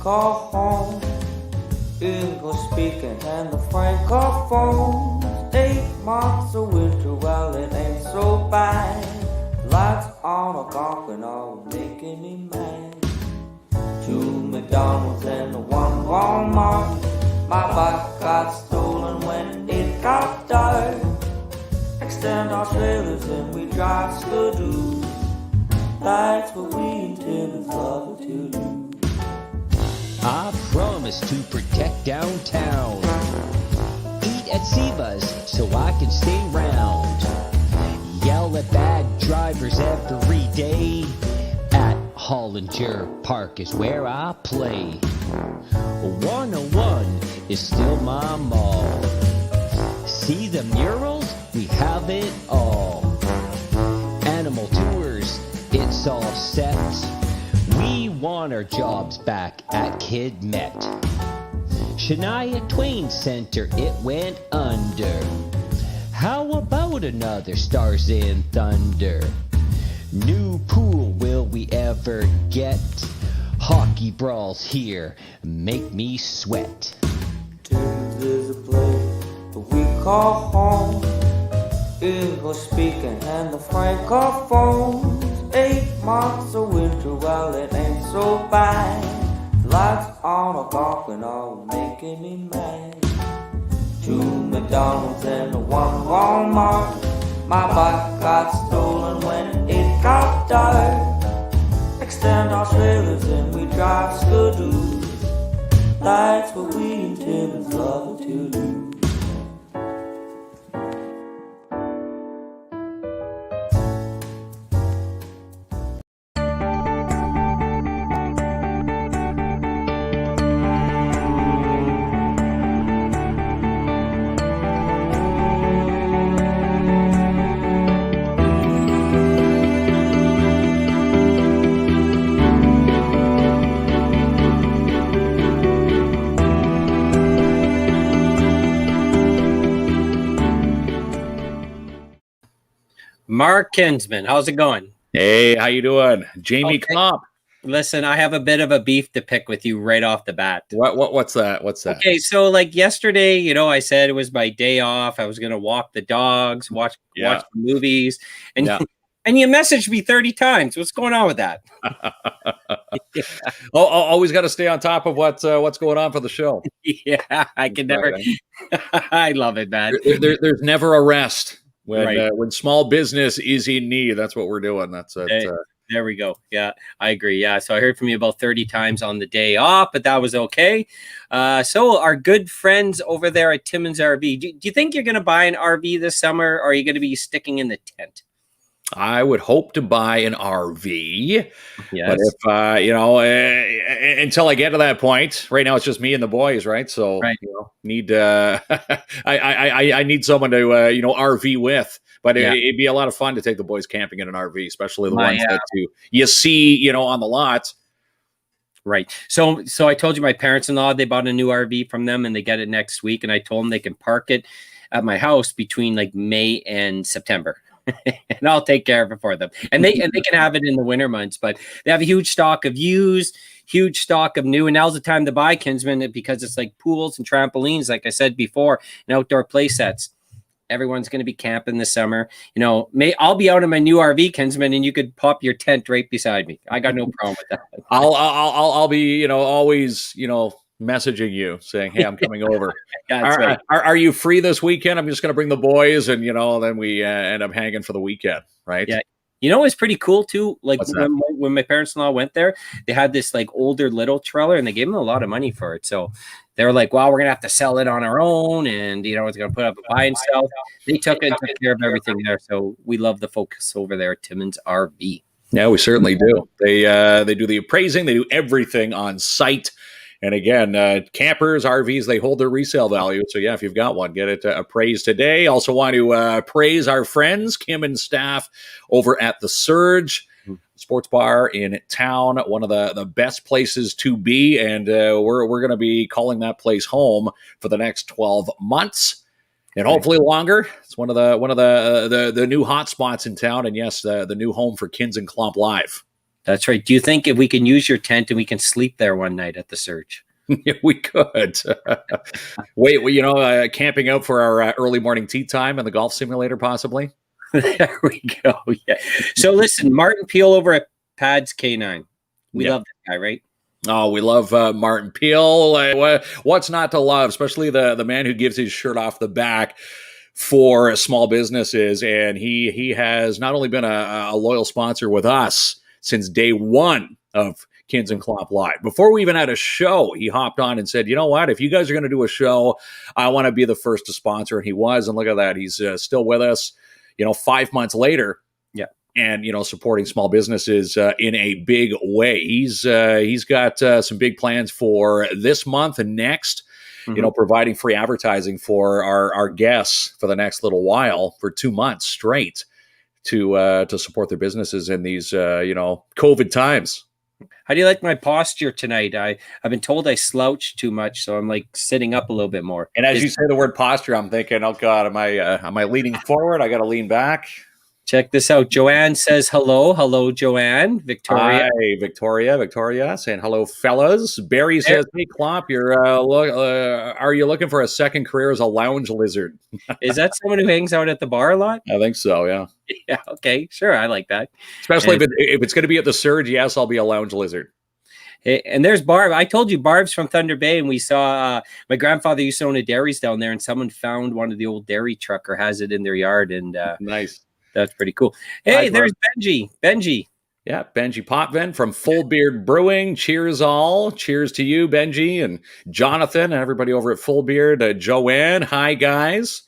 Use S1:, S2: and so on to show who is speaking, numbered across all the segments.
S1: call home. English speaking and the francophones. 8 months of winter, well, it ain't so bad. Lights on a gawk and all making me mad. 2 McDonald's and 1 Walmart. My bike got stolen when it got dark. Extend our trailers and we drive skidoo. That's what we intend love to do.
S2: I promise to protect downtown. Eat at Siva's so I can stay round. Yell at bad drivers every day. At Hollinger Park is where I play. 101 is still my mall. See the murals? We have it all. Animal tours, it's all set. We want our jobs back at Kid Met. Shania Twain Center, it went under. How about another Stars and Thunder? New pool, will we ever get? Hockey brawls here, make me sweat.
S1: There's a place that we call home. English speaking and the francophones. 8 months of winter, well, it ain't so bad. Lights on a gawk and all making me mad. 2 McDonald's and 1 Walmart. My bike got stolen when it got dark. Extend our trailers and we drive skidoo. That's what we intend love to do.
S3: Mark Kinsman, how's it going?
S4: Hey, how you doing? Jamie KLOMP.
S3: Listen, I have a bit of a beef to pick with you right off the bat.
S4: What's that?
S3: Okay, so like yesterday, I said it was my day off. I was going to walk the dogs, watch the movies, and you messaged me 30 times. What's going on with that?
S4: Always got to stay on top of what's going on for the show.
S3: Yeah, I can never. I love it, man.
S4: There's never a rest. When small business is in need, that's what we're doing. That's it.
S3: There we go. Yeah, I agree. Yeah, so I heard from you about 30 times on the day off, but that was okay. So our good friends over there at Timmins RV, do you think you're going to buy an RV this summer, or are you going to be sticking in the tent?
S4: I would hope to buy an RV,
S3: yes.
S4: But if until I get to that point, right now it's just me and the boys, right? So need I need someone to RV with. But it'd be a lot of fun to take the boys camping in an RV, especially the ones that you see on the lot.
S3: Right. So I told you my parents-in-law, they bought a new RV from them and they get it next week, and I told them they can park it at my house between like May and September. And I'll take care of it for them. And they can have it in the winter months, but they have a huge stock of used, huge stock of new. And now's the time to buy, Kinsman, because it's like pools and trampolines, like I said before, and outdoor play sets. Everyone's going to be camping this summer. I'll be out in my new RV, Kinsman, and you could pop your tent right beside me. I got no problem with that.
S4: I'll be, always, messaging you saying, hey, I'm coming over.
S3: Right.
S4: Are you free this weekend? I'm just going to bring the boys, and then we end up hanging for the weekend, right?
S3: Yeah. It's pretty cool too. Like when my parents-in-law went there, they had this like older little trailer, and they gave them a lot of money for it. So they were like, "Well, we're gonna have to sell it on our own," and it's gonna put up a buy and sell. They took it and took care of everything there. So we love the focus over there at Timmins RV.
S4: Yeah, we certainly do. They do the appraising. They do everything on site. And again, campers, RVs, they hold their resale value. So yeah, if you've got one, get it appraised today. Also want to praise our friends, Kim and staff over at the Surge Sports Bar in town. One of the best places to be. And we're going to be calling that place home for the next 12 months. And hopefully longer. It's one of the new hot spots in town. And yes, the new home for KINZ and KLOMP Live.
S3: That's right. Do you think if we can use your tent and we can sleep there one night at the Surge?
S4: Yeah, we could. Camping out for our early morning tea time in the golf simulator, possibly.
S3: There we go. Yeah. So listen, Martin Peel over at Pads K9. We love that guy, right?
S4: Oh, we love Martin Peel. What's not to love, especially the man who gives his shirt off the back for small businesses. And he has not only been a loyal sponsor with us since day one of KINZ and KLOMP Live. Before we even had a show, he hopped on and said, you know what, if you guys are going to do a show, I want to be the first to sponsor. And he was. And look at that. He's still with us, 5 months later.
S3: Yeah.
S4: And, supporting small businesses in a big way. He's got some big plans for this month and next, providing free advertising for our guests for the next little while for 2 months straight to support their businesses in these, COVID times.
S3: How do you like my posture tonight? I've been told I slouch too much, so I'm like sitting up a little bit more.
S4: And as you say the word posture, I'm thinking, oh God, am I leaning forward? I got to lean back.
S3: Check this out. Joanne says hello. Hello, Joanne. Victoria.
S4: Hi, Victoria saying hello, fellas. Barry says, hey, KLOMP, are you looking for a second career as a lounge lizard?
S3: Is that someone who hangs out at the bar a lot?
S4: I think so, yeah.
S3: Yeah, okay, sure. I like that.
S4: Especially if it's going to be at the Surge, yes, I'll be a lounge lizard.
S3: And there's Barb. I told you Barb's from Thunder Bay, and we saw my grandfather used to own a dairies down there, and someone found one of the old dairy truck or has it in their yard. And
S4: nice.
S3: That's pretty cool. Hey, there's Benji.
S4: Yeah, Benji Potvin from Full Beard Brewing. Cheers all. Cheers to you, Benji, and Jonathan, and everybody over at Full Beard. Joanne, hi, guys.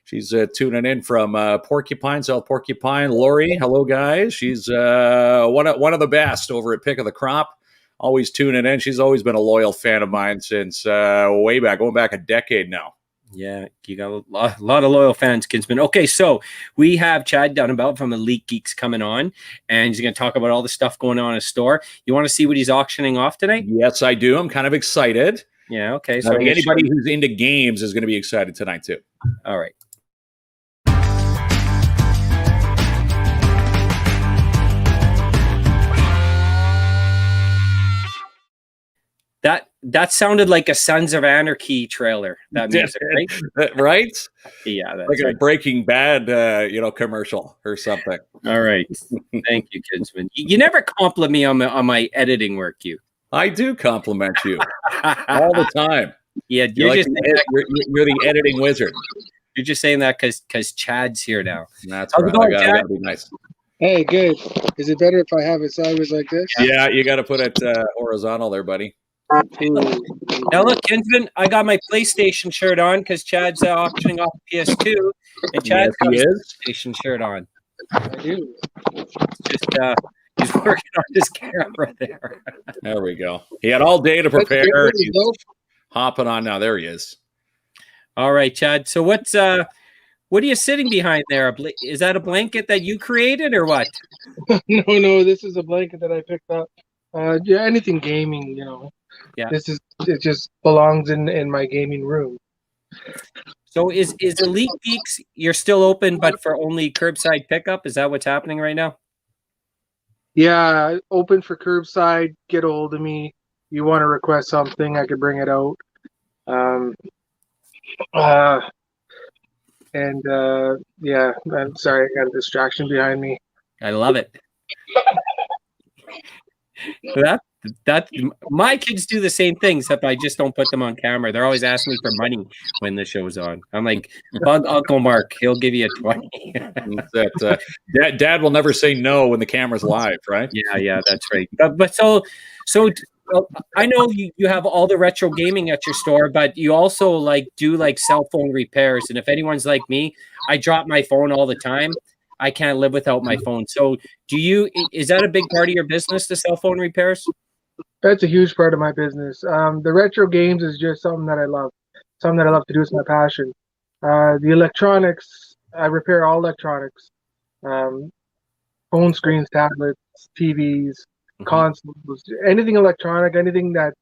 S4: She's tuning in from Porcupine, South Porcupine. Lori, hello, guys. She's one of the best over at Pick of the Crop. Always tuning in. She's always been a loyal fan of mine since way back, going back a decade now.
S3: Yeah, you got a lot of loyal fans, Kinsman. Okay, so we have Chad Dunnabout from Elite Geeks coming on, and he's going to talk about all the stuff going on in his store. You want to see what he's auctioning off today?
S4: Yes, I do. I'm kind of excited.
S3: Yeah, okay. So
S4: anybody who's into games is going to be excited tonight, too.
S3: All right. That sounded like a Sons of Anarchy trailer. That music, right?
S4: Right?
S3: Yeah, that's
S4: like
S3: right.
S4: A Breaking Bad, commercial or something.
S3: All right, thank you, Kinsman. You never compliment me on my editing work.
S4: I do compliment you all the time.
S3: Yeah,
S4: you're the editing wizard.
S3: You're just saying that because Chad's here now.
S4: That's right. I gotta be nice.
S5: Hey, good. Is it better if I have it sideways like this?
S4: Yeah, you got to put it horizontal there, buddy.
S3: Now look, Kinsman, I got my PlayStation shirt on because Chad's auctioning off PS2, and Chad's got his PlayStation shirt on.
S5: I do.
S3: Just he's working on his camera there.
S4: There we go. He had all day to prepare. He's hopping on now. There he is.
S3: All right, Chad. So what are you sitting behind there? Is that a blanket that you created or what?
S5: No, this is a blanket that I picked up. Yeah, anything gaming,
S3: Yeah.
S5: It just belongs in my gaming room.
S3: So is Elite Geeks, you're still open, but for only curbside pickup? Is that what's happening right now?
S5: Yeah, open for curbside. Get a hold of me. You want to request something, I could bring it out. Yeah, I'm sorry, I got a distraction behind me.
S3: I love it. That my kids do the same thing, except I just don't put them on camera. They're always asking me for money when the show's on. I'm like, bug Uncle Mark, he'll give you a 20.
S4: Dad will never say no when the camera's live, right?
S3: Yeah, that's right. But so I know you have all the retro gaming at your store, but you also do cell phone repairs. And if anyone's like me, I drop my phone all the time. I can't live without my phone. So is that a big part of your business, the cell phone repairs?
S5: That's a huge part of my business. The retro games is just something that I love. Something that I love to do. It's my passion. The electronics, I repair all electronics. Phone screens, tablets, TVs, consoles, anything electronic, anything that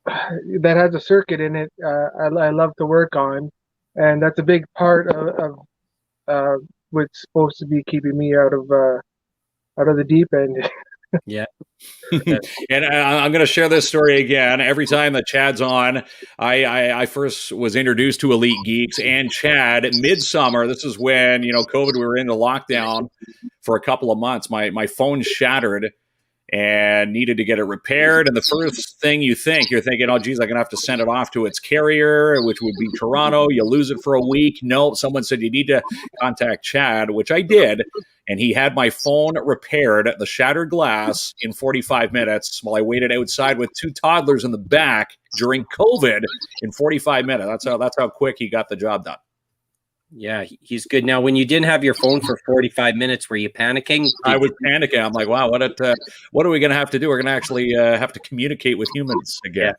S5: has a circuit in it, I love to work on. And that's a big part of what's supposed to be keeping me out of the deep end.
S3: Yeah.
S4: And I'm going to share this story again. Every time that Chad's on, I first was introduced to Elite Geeks and Chad midsummer. This is when, COVID, we were into lockdown for a couple of months. My phone shattered and needed to get it repaired. And the first thing you're thinking, oh, geez, I'm going to have to send it off to its carrier, which would be Toronto. You lose it for a week. No, someone said you need to contact Chad, which I did. And he had my phone repaired, the shattered glass, in 45 minutes while I waited outside with 2 toddlers in the back during COVID in 45 minutes. That's how quick he got the job done.
S3: Yeah, he's good. Now, when you didn't have your phone for 45 minutes, were you panicking?
S4: I was panicking. I'm like, wow, what are we going to have to do? We're going to actually have to communicate with humans again.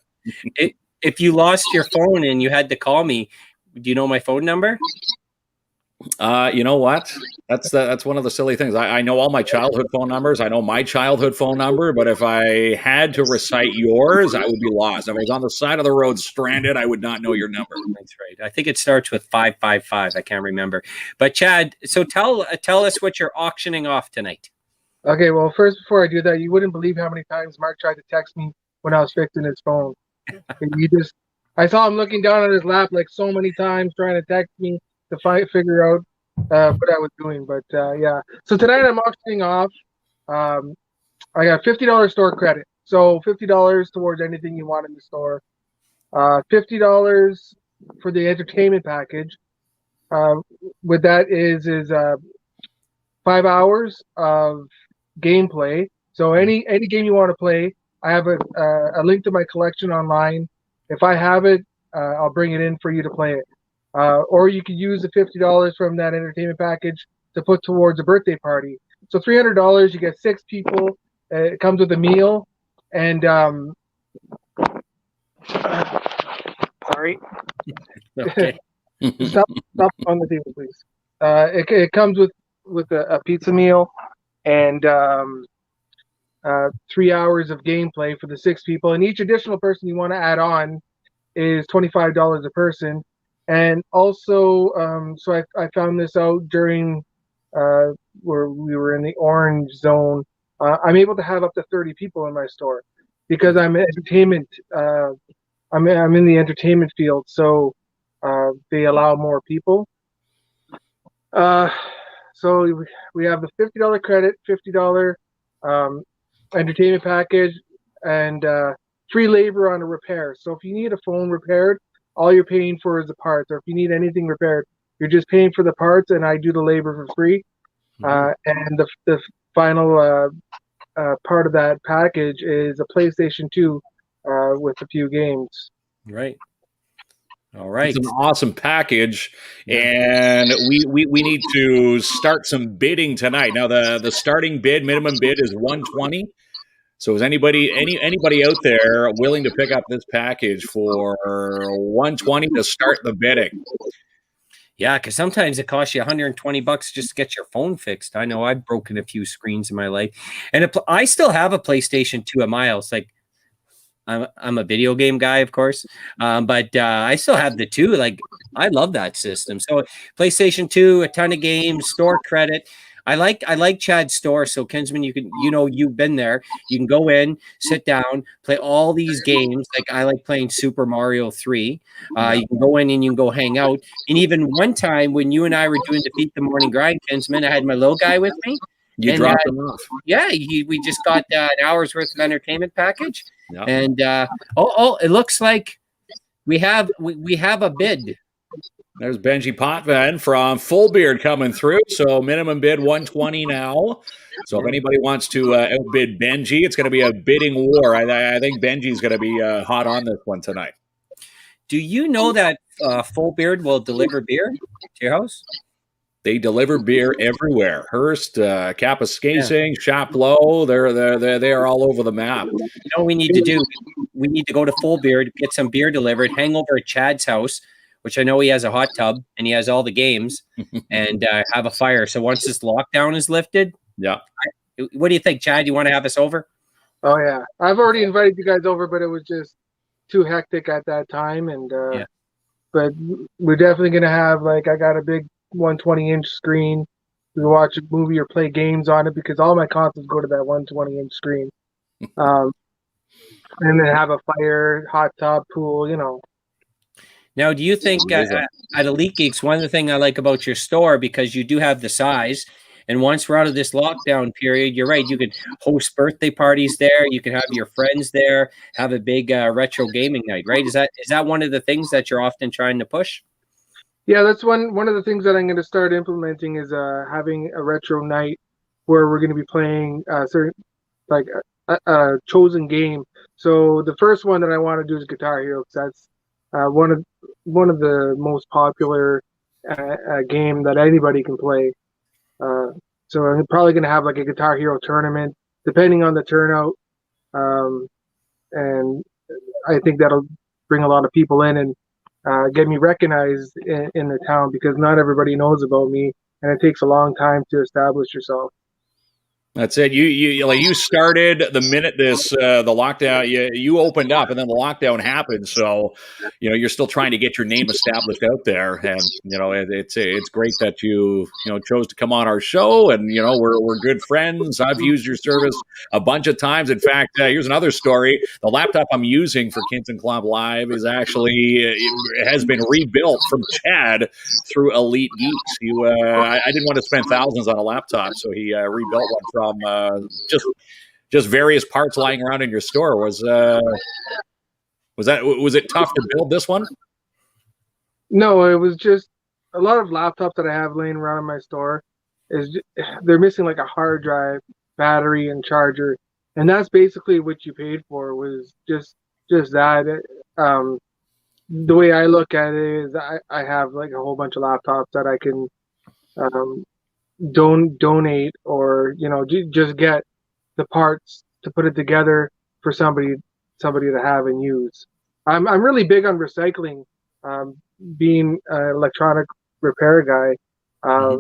S3: Yeah. If you lost your phone and you had to call me, do you know my phone number?
S4: You know what? That's one of the silly things. I know all my childhood phone numbers. I know my childhood phone number, but if I had to recite yours, I would be lost. If I was on the side of the road stranded, I would not know your number.
S3: That's right. I think it starts with 555. I can't remember. But Chad, so tell us what you're auctioning off tonight.
S5: Okay, well, first, before I do that, you wouldn't believe how many times Mark tried to text me when I was fixing his phone. I saw him looking down at his lap like so many times trying to text me to figure out what I was doing. But yeah, so tonight I'm auctioning off. I got $50 store credit, so $50 towards anything you want in the store. $50 for the entertainment package. What that is 5 hours of gameplay. So any game you want to play, I have a link to my collection online. If I have it, I'll bring it in for you to play it. Or you could use the $50 from that entertainment package to put towards a birthday party. So $300, you get 6 people. It comes with a meal, and sorry.
S3: Okay.
S5: Stop on the table, please. It comes with a pizza meal and 3 hours of gameplay for the 6 people. And each additional person you want to add on is $25 a person. And also, so I found this out during where we were in the orange zone. I'm able to have up to 30 people in my store because I'm entertainment. I'm in the entertainment field, so they allow more people. So we have the $50 credit, $50 entertainment package, and free labor on a repair. So if you need a phone repaired, all you're paying for is the parts. Or if you need anything repaired, you're just paying for the parts, and I do the labor for free. And the final part of that package is a PlayStation 2 with a few games.
S3: Right. All right.
S4: It's an awesome package, and we need to start some bidding tonight. Now the starting minimum bid is $120. So is anybody out there willing to pick up this package for $120 to start the bidding?
S3: Yeah, because sometimes it costs you $120 just to get your phone fixed. I know I've broken a few screens in my life, and I still have a PlayStation 2 at my house. Like, I'm a video game guy, of course, but I still have the 2. Like, I love that system. So PlayStation 2, a ton of games, store credit. I like Chad's store. So Kinsman, you've been there. You can go in, sit down, play all these games. Like, I like playing Super Mario 3. You can go in and you can go hang out. And even one time when you and I were doing Defeat the Morning Grind, Kinsman, I had my little guy with me.
S4: You dropped him off.
S3: Yeah, we just got an hour's worth of entertainment package.
S4: Yep.
S3: And it looks like we have a bid.
S4: There's Benji Potvin from Full Beard coming through. So minimum bid $120 now. So if anybody wants to outbid Benji, it's going to be a bidding war. I think Benji's going to be hot on this one tonight.
S3: Do you know that Full Beard will deliver beer to your house?
S4: They deliver beer everywhere. Hearst, Kapuskasing, Chapleau, they are all over the map.
S3: You know what we need to do? We need to go to Full Beard, get some beer delivered, hang over at Chad's house, which I know he has a hot tub and he has all the games, and have a fire. So once this lockdown is lifted,
S4: yeah.
S3: What do you think, Chad? You want to have us over?
S5: Oh yeah, I've already invited you guys over, but it was just too hectic at that time. And but we're definitely gonna have, like, I got a big 120-inch screen we can watch a movie or play games on it because all my consoles go to that 120-inch screen. And then have a fire, hot tub, pool, you know.
S3: Now, do you think at Elite Geeks, one of the things I like about your store, because you do have the size, and once we're out of this lockdown period, you're right, you could host birthday parties there, you can have your friends there, have a big retro gaming night, right? Is that one of the things that you're often trying to push?
S5: Yeah, that's one of the things that I'm going to start implementing is having a retro night where we're going to be playing certain like a chosen game. So the first one that I want to do is Guitar Hero because that's one of the most popular game that anybody can play. So I'm probably going to have like a Guitar Hero tournament, depending on the turnout, and I think that'll bring a lot of people in and get me recognized in the town because not everybody knows about me, and it takes a long time to establish yourself.
S4: That's it. You started the minute the lockdown you opened up, and then the lockdown happened. So, you're still trying to get your name established out there, and it's great that you chose to come on our show, and we're good friends. I've used your service a bunch of times. In fact, here's another story. The laptop I'm using for KINZ and KLOMP Live is actually has been rebuilt from Chad through Elite Geeks. I didn't want to spend thousands on a laptop, so he rebuilt one from just various parts lying around in your store. Was it tough to build this one?
S5: No, it was just a lot of laptops that I have laying around in my store they're missing like a hard drive, battery, and charger, and that's basically what you paid for was just that. The way I look at it is I have like a whole bunch of laptops that I can donate or just get the parts to put it together for somebody to have and use. I'm really big on recycling. Being an electronic repair guy, I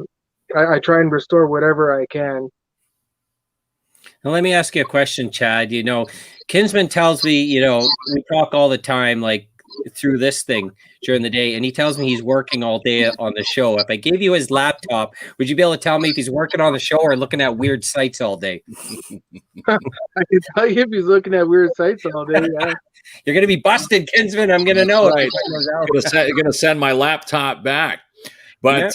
S5: try and restore whatever I can.
S3: Now, let me ask you a question, Chad. Kinsman tells me, we talk all the time, like through this thing during the day, and he tells me he's working all day on the show. If I gave you his laptop, would you be able to tell me if he's working on the show or looking at weird sites all day?
S5: I can tell you if he's looking at weird sites all day. Yeah.
S3: You're going to be busted, Kinsman. I'm going to know.
S4: Right. I'm going to send my laptop back. But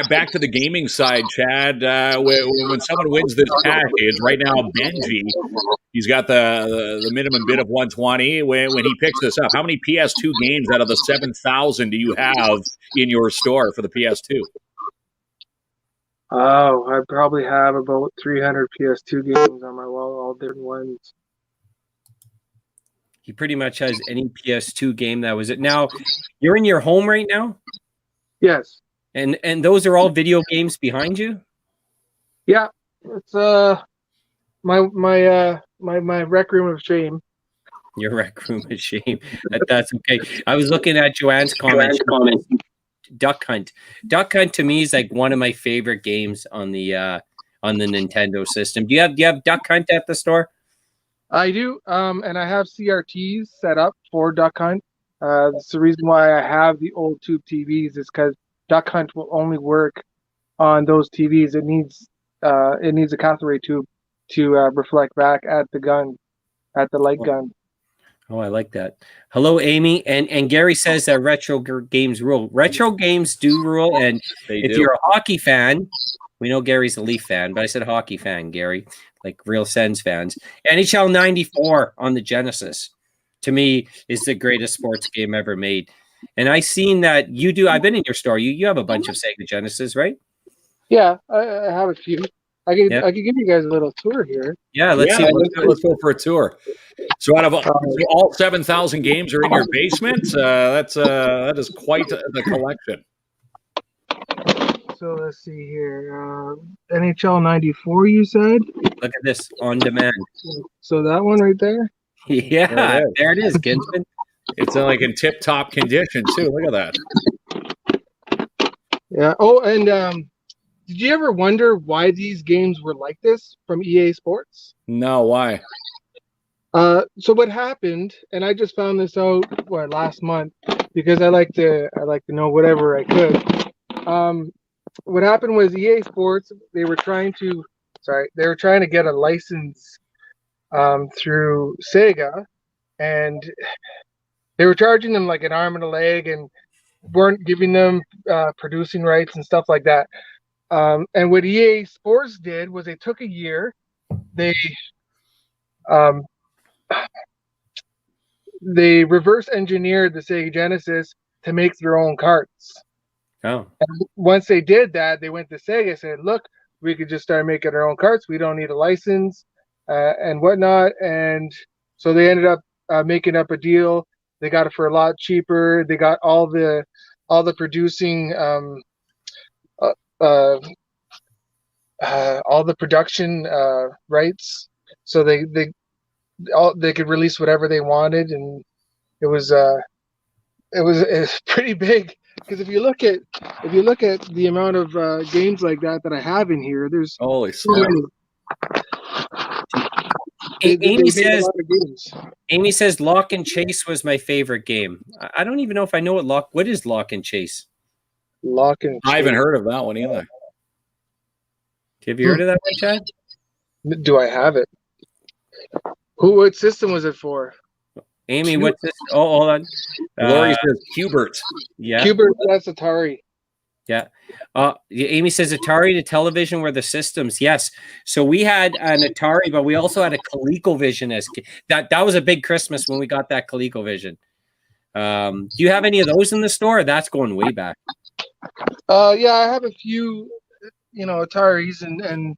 S4: back to the gaming side, Chad. When someone wins this package right now, Benji, he's got the minimum bid of 120. When he picks this up, how many PS2 games out of the 7,000 do you have in your store for the PS2?
S5: Oh, I probably have about 300 PS2 games on my wall, all different ones.
S3: He pretty much has any PS2 game that was it. Now, you're in your home right now?
S5: Yes.
S3: And those are all video games behind you?
S5: Yeah. It's my rec room of shame.
S3: Your rec room of shame. That's okay. I was looking at Joanne's comments. Duck Hunt. Duck Hunt to me is like one of my favorite games on the Nintendo system. Do you have Duck Hunt at the store?
S5: I do. And I have CRTs set up for Duck Hunt. That's the reason why I have the old tube TVs is because Duck Hunt will only work on those TVs. It needs a cathode ray tube to reflect back at the light gun.
S3: Oh, I like that. Hello, Amy. And Gary says that retro games rule. Retro games do rule. And if you're a hockey fan, we know Gary's a Leaf fan, but I said hockey fan, Gary, like real Sens fans. NHL 94 on the Genesis, to me, is the greatest sports game ever made. And I seen that you do. I've been in your store. You have a bunch of Sega Genesis, right?
S5: Yeah, I have a few. I can give you guys a little tour here.
S3: Yeah, let's
S4: go for a tour. So out of all 7,000 games are in your basement. That is quite the collection.
S5: So let's see here. NHL 94, you said?
S3: Look at this on demand.
S5: So that one right there?
S3: Yeah, there it is, Kinsman.
S4: It's like in tip-top condition, too. Look at that.
S5: Yeah. Oh, and did you ever wonder why these games were like this from EA Sports?
S4: No, why?
S5: So what happened, and I just found this out last month because I like to know whatever I could. what happened was EA Sports, they were trying to get a license through Sega, and they were charging them like an arm and a leg, and weren't giving them producing rights and stuff like that. And what EA Sports did was they took a year, they reverse engineered the Sega Genesis to make their own carts.
S3: Oh.
S5: And once they did that, they went to Sega and said, look, we could just start making our own carts. We don't need a license and whatnot. And so they ended up making up a deal. They got it for a lot cheaper. They got all the producing, all the production rights. So they could release whatever they wanted, and it was pretty big. Because if you look at the amount of games like that I have in here, there's
S4: Holy
S5: so many.
S3: Amy says Lock and Chase was my favorite game. I don't even know if I know what is Lock and Chase.
S5: Lock and Chase.
S4: I haven't heard of that one either.
S3: Have you heard of that one, Chad?
S5: Do I have it? What system was it for?
S3: Amy, what's this? Oh, hold on.
S4: Lori says Hubert.
S3: Yeah.
S5: Hubert, that's Atari.
S3: Yeah. Amy says Atari to television were the systems. Yes. So we had an Atari, but we also had a ColecoVision as that was a big Christmas when we got that ColecoVision. Do you have any of those in the store? That's going way back.
S5: Yeah, I have a few, Ataris, and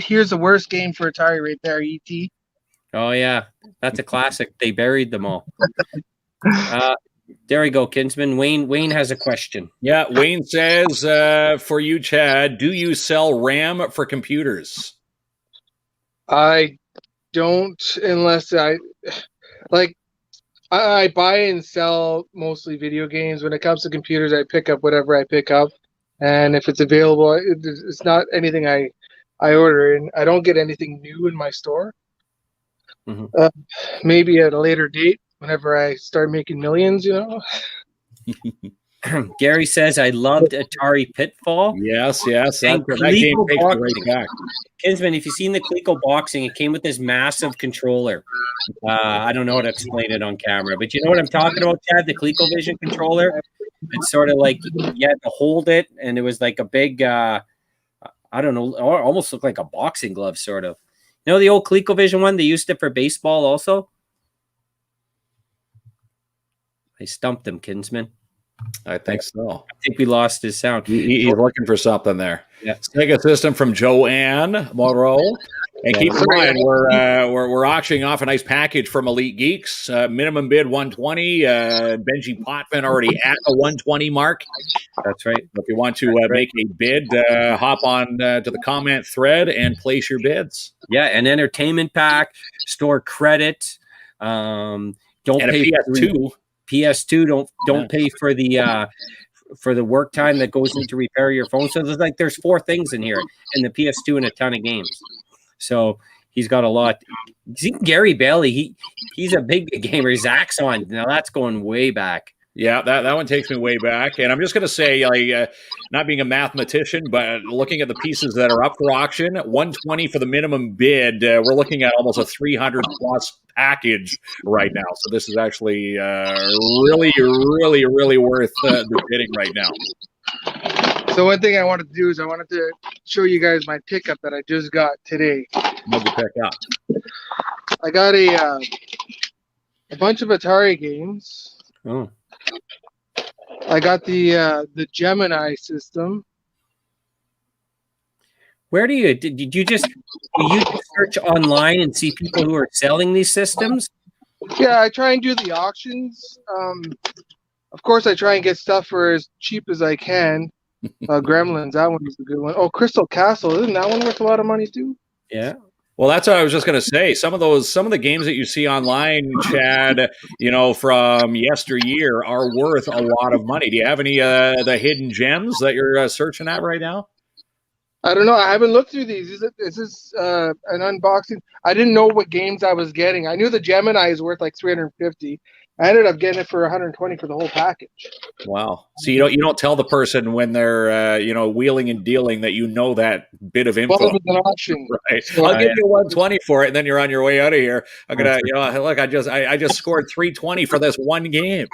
S5: here's the worst game for Atari right there, E.T.
S3: Oh yeah, that's a classic. They buried them all. There we go, Kinsman. Wayne has a question.
S4: Yeah, Wayne says, for you, Chad, do you sell RAM for computers?
S5: I don't, unless I buy and sell mostly video games. When it comes to computers, I pick up whatever I pick up, and if it's available, it's not anything I order, and I don't get anything new in my store. Mm-hmm. Maybe at a later date, whenever I start making millions,
S3: Gary says, I loved Atari Pitfall.
S4: Yes. That game takes right back.
S3: Kinsman, if you've seen the Coleco boxing, it came with this massive controller. I don't know how to explain it on camera, but you know what I'm talking about, Chad? The ColecoVision controller. It's sort of like you had to hold it, and it was like a big, I don't know, almost looked like a boxing glove, sort of. You know the old ColecoVision one? They used it for baseball also. I stumped him, Kinsman.
S4: I think so.
S3: I think we lost his sound.
S4: He's looking for something there.
S3: Yeah.
S4: Sega system from Joanne Moreau. And keep in mind, we're auctioning off a nice package from Elite Geeks. Minimum bid 120. Benji Potvin already at the 120 mark.
S3: That's right.
S4: If you want to make a bid, hop on to the comment thread and place your bids.
S3: Yeah, an entertainment pack, store credit. Don't pay
S4: a PS2.
S3: PS2. Don't pay for the work time that goes into repair your phone. So there's 4 things in here, and the PS2 and a ton of games. So he's got a lot. See, Gary Bailey, he's a big gamer. Zaxxon, now that's going way back.
S4: Yeah, that one takes me way back. And I'm just going to say, not being a mathematician, but looking at the pieces that are up for auction, 120 for the minimum bid. We're looking at almost a 300 plus package right now. So this is actually really, really, really worth the bidding right now.
S5: So one thing I wanted to do is I wanted to show you guys my pickup that I just got today.
S4: What'd you pick up?
S5: I got a bunch of Atari games.
S3: Oh.
S5: I got the Gemini system.
S3: Where do you did you just search online and see people who are selling these systems?
S5: Yeah, I try and do the auctions. Of course, I try and get stuff for as cheap as I can. Gremlins, that one was a good one. Oh, Crystal Castle, isn't that one worth a lot of money too?
S3: Yeah.
S4: Well, that's what I was just going to say. Some of the games that you see online, Chad, from yesteryear are worth a lot of money. Do you have any the hidden gems that you're searching at right now?
S5: I don't know. I haven't looked through these. Is this an unboxing? I didn't know what games I was getting. I knew the Gemini is worth like $350, I ended up getting it for 120 for the whole package.
S4: Wow. So you don't tell the person when they're wheeling and dealing that that bit of info.
S5: Well, it was an auction.
S4: Right.
S5: So,
S4: I'll give you 120 for it, and then you're on your way out of here. I'm gonna, look, I just scored 320 for this one game.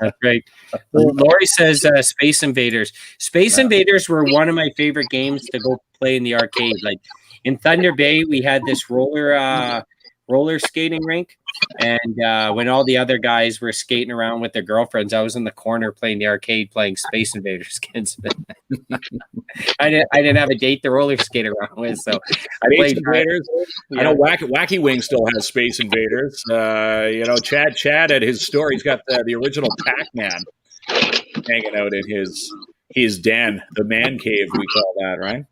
S3: That's great. Lori says Space Invaders. Space Invaders were one of my favorite games to go play in the arcade. Like in Thunder Bay, we had this roller skating rink, and when all the other guys were skating around with their girlfriends, I was in the corner playing the arcade, playing Space Invaders. Kids, I didn't have a date to roller skate around with, so I played
S4: Invaders. Yeah. I know Wacky Wing still has Space Invaders. Chad at his store, he's got the original Pac-Man hanging out in his den, the man cave we call that, right?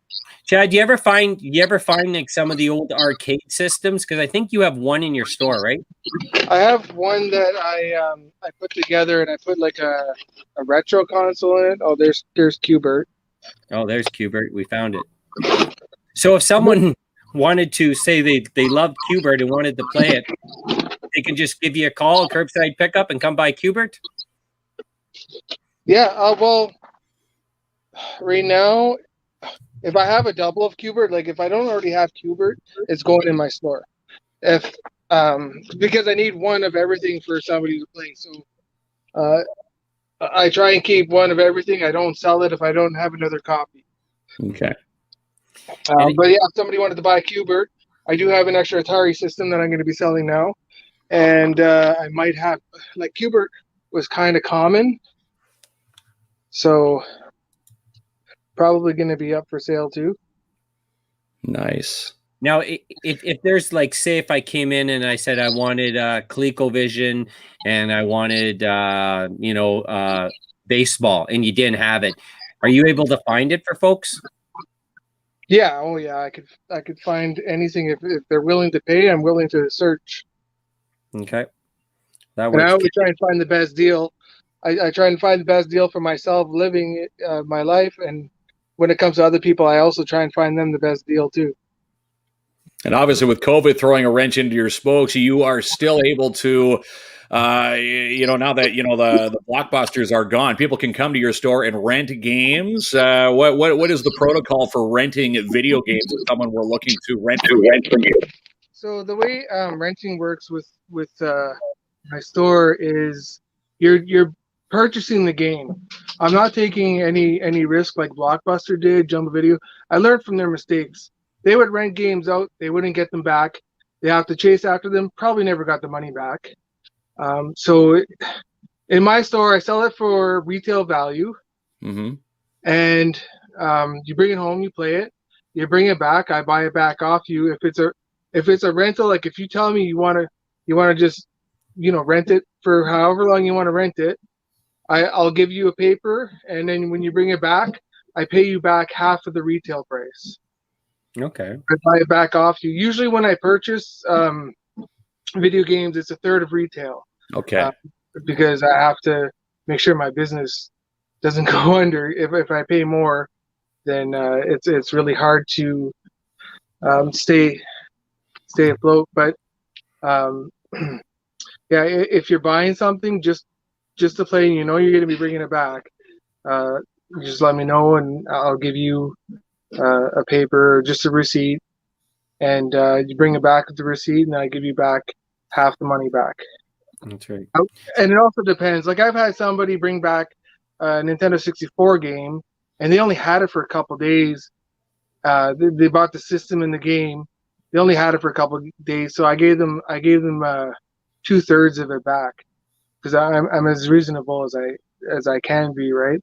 S3: Chad, do you ever find like some of the old arcade systems? Because I think you have one in your store, right?
S5: I have one that I put together, and I put like a retro console in it. Oh, there's Qbert.
S3: Oh, there's Qbert. We found it. So if someone wanted to say they loved Qbert and wanted to play it, they can just give you a call, curbside pickup, and come by Qbert?
S5: Yeah. Well, right now, if I have a double of Qbert, like if I don't already have Qbert, it's going in my store. If because I need one of everything for somebody to play. So I try and keep one of everything. I don't sell it if I don't have another copy.
S4: Okay.
S5: But yeah, if somebody wanted to buy Qbert, I do have an extra Atari system that I'm going to be selling now. And I might have, like, Qbert was kind of common. So probably going to be up for sale too.
S4: Nice.
S3: Now, if there's like, say, if I came in and I said I wanted ColecoVision and I wanted, baseball, and you didn't have it, are you able to find it for folks?
S5: Yeah. Oh, yeah. I could find anything if they're willing to pay. I'm willing to search.
S3: Okay. That
S5: And
S3: works.
S5: I always try and find the best deal. I try and find the best deal for myself living my life, and when it comes to other people, I also try and find them the best deal too.
S4: And obviously, with COVID throwing a wrench into your spokes, you are still able to, now that the Blockbusters are gone, people can come to your store and rent games. What is the protocol for renting video games if someone were looking to rent from you?
S5: So the way renting works with my store is you're purchasing the game. I'm not taking any risk like Blockbuster did, Jumbo Video. I learned from their mistakes. They would rent games out. They wouldn't get them back. They have to chase after them. Probably never got the money back. So in my store, I sell it for retail value.
S4: Mm-hmm.
S5: And you bring it home, you play it, you bring it back. I buy it back off you. If it's a rental, like if you tell me you want to just rent it for however long you want to rent it, I'll give you a paper, and then when you bring it back, I pay you back half of the retail price.
S3: Okay.
S5: I buy it back off you. Usually when I purchase video games, it's a third of retail.
S4: Okay.
S5: Because I have to make sure my business doesn't go under. If I pay more, then it's really hard to stay afloat. But yeah, if you're buying something just to play, and you're going to be bringing it back, just let me know, and I'll give you a paper or just a receipt, and you bring it back with the receipt, and I give you back half the money back.
S3: That's right.
S5: And it also depends. Like I've had somebody bring back a Nintendo 64 game, and they only had it for a couple days. They bought the system and the game. They only had it for a couple of days, so I gave them 2/3 of it back, because I'm as reasonable as I can be, right?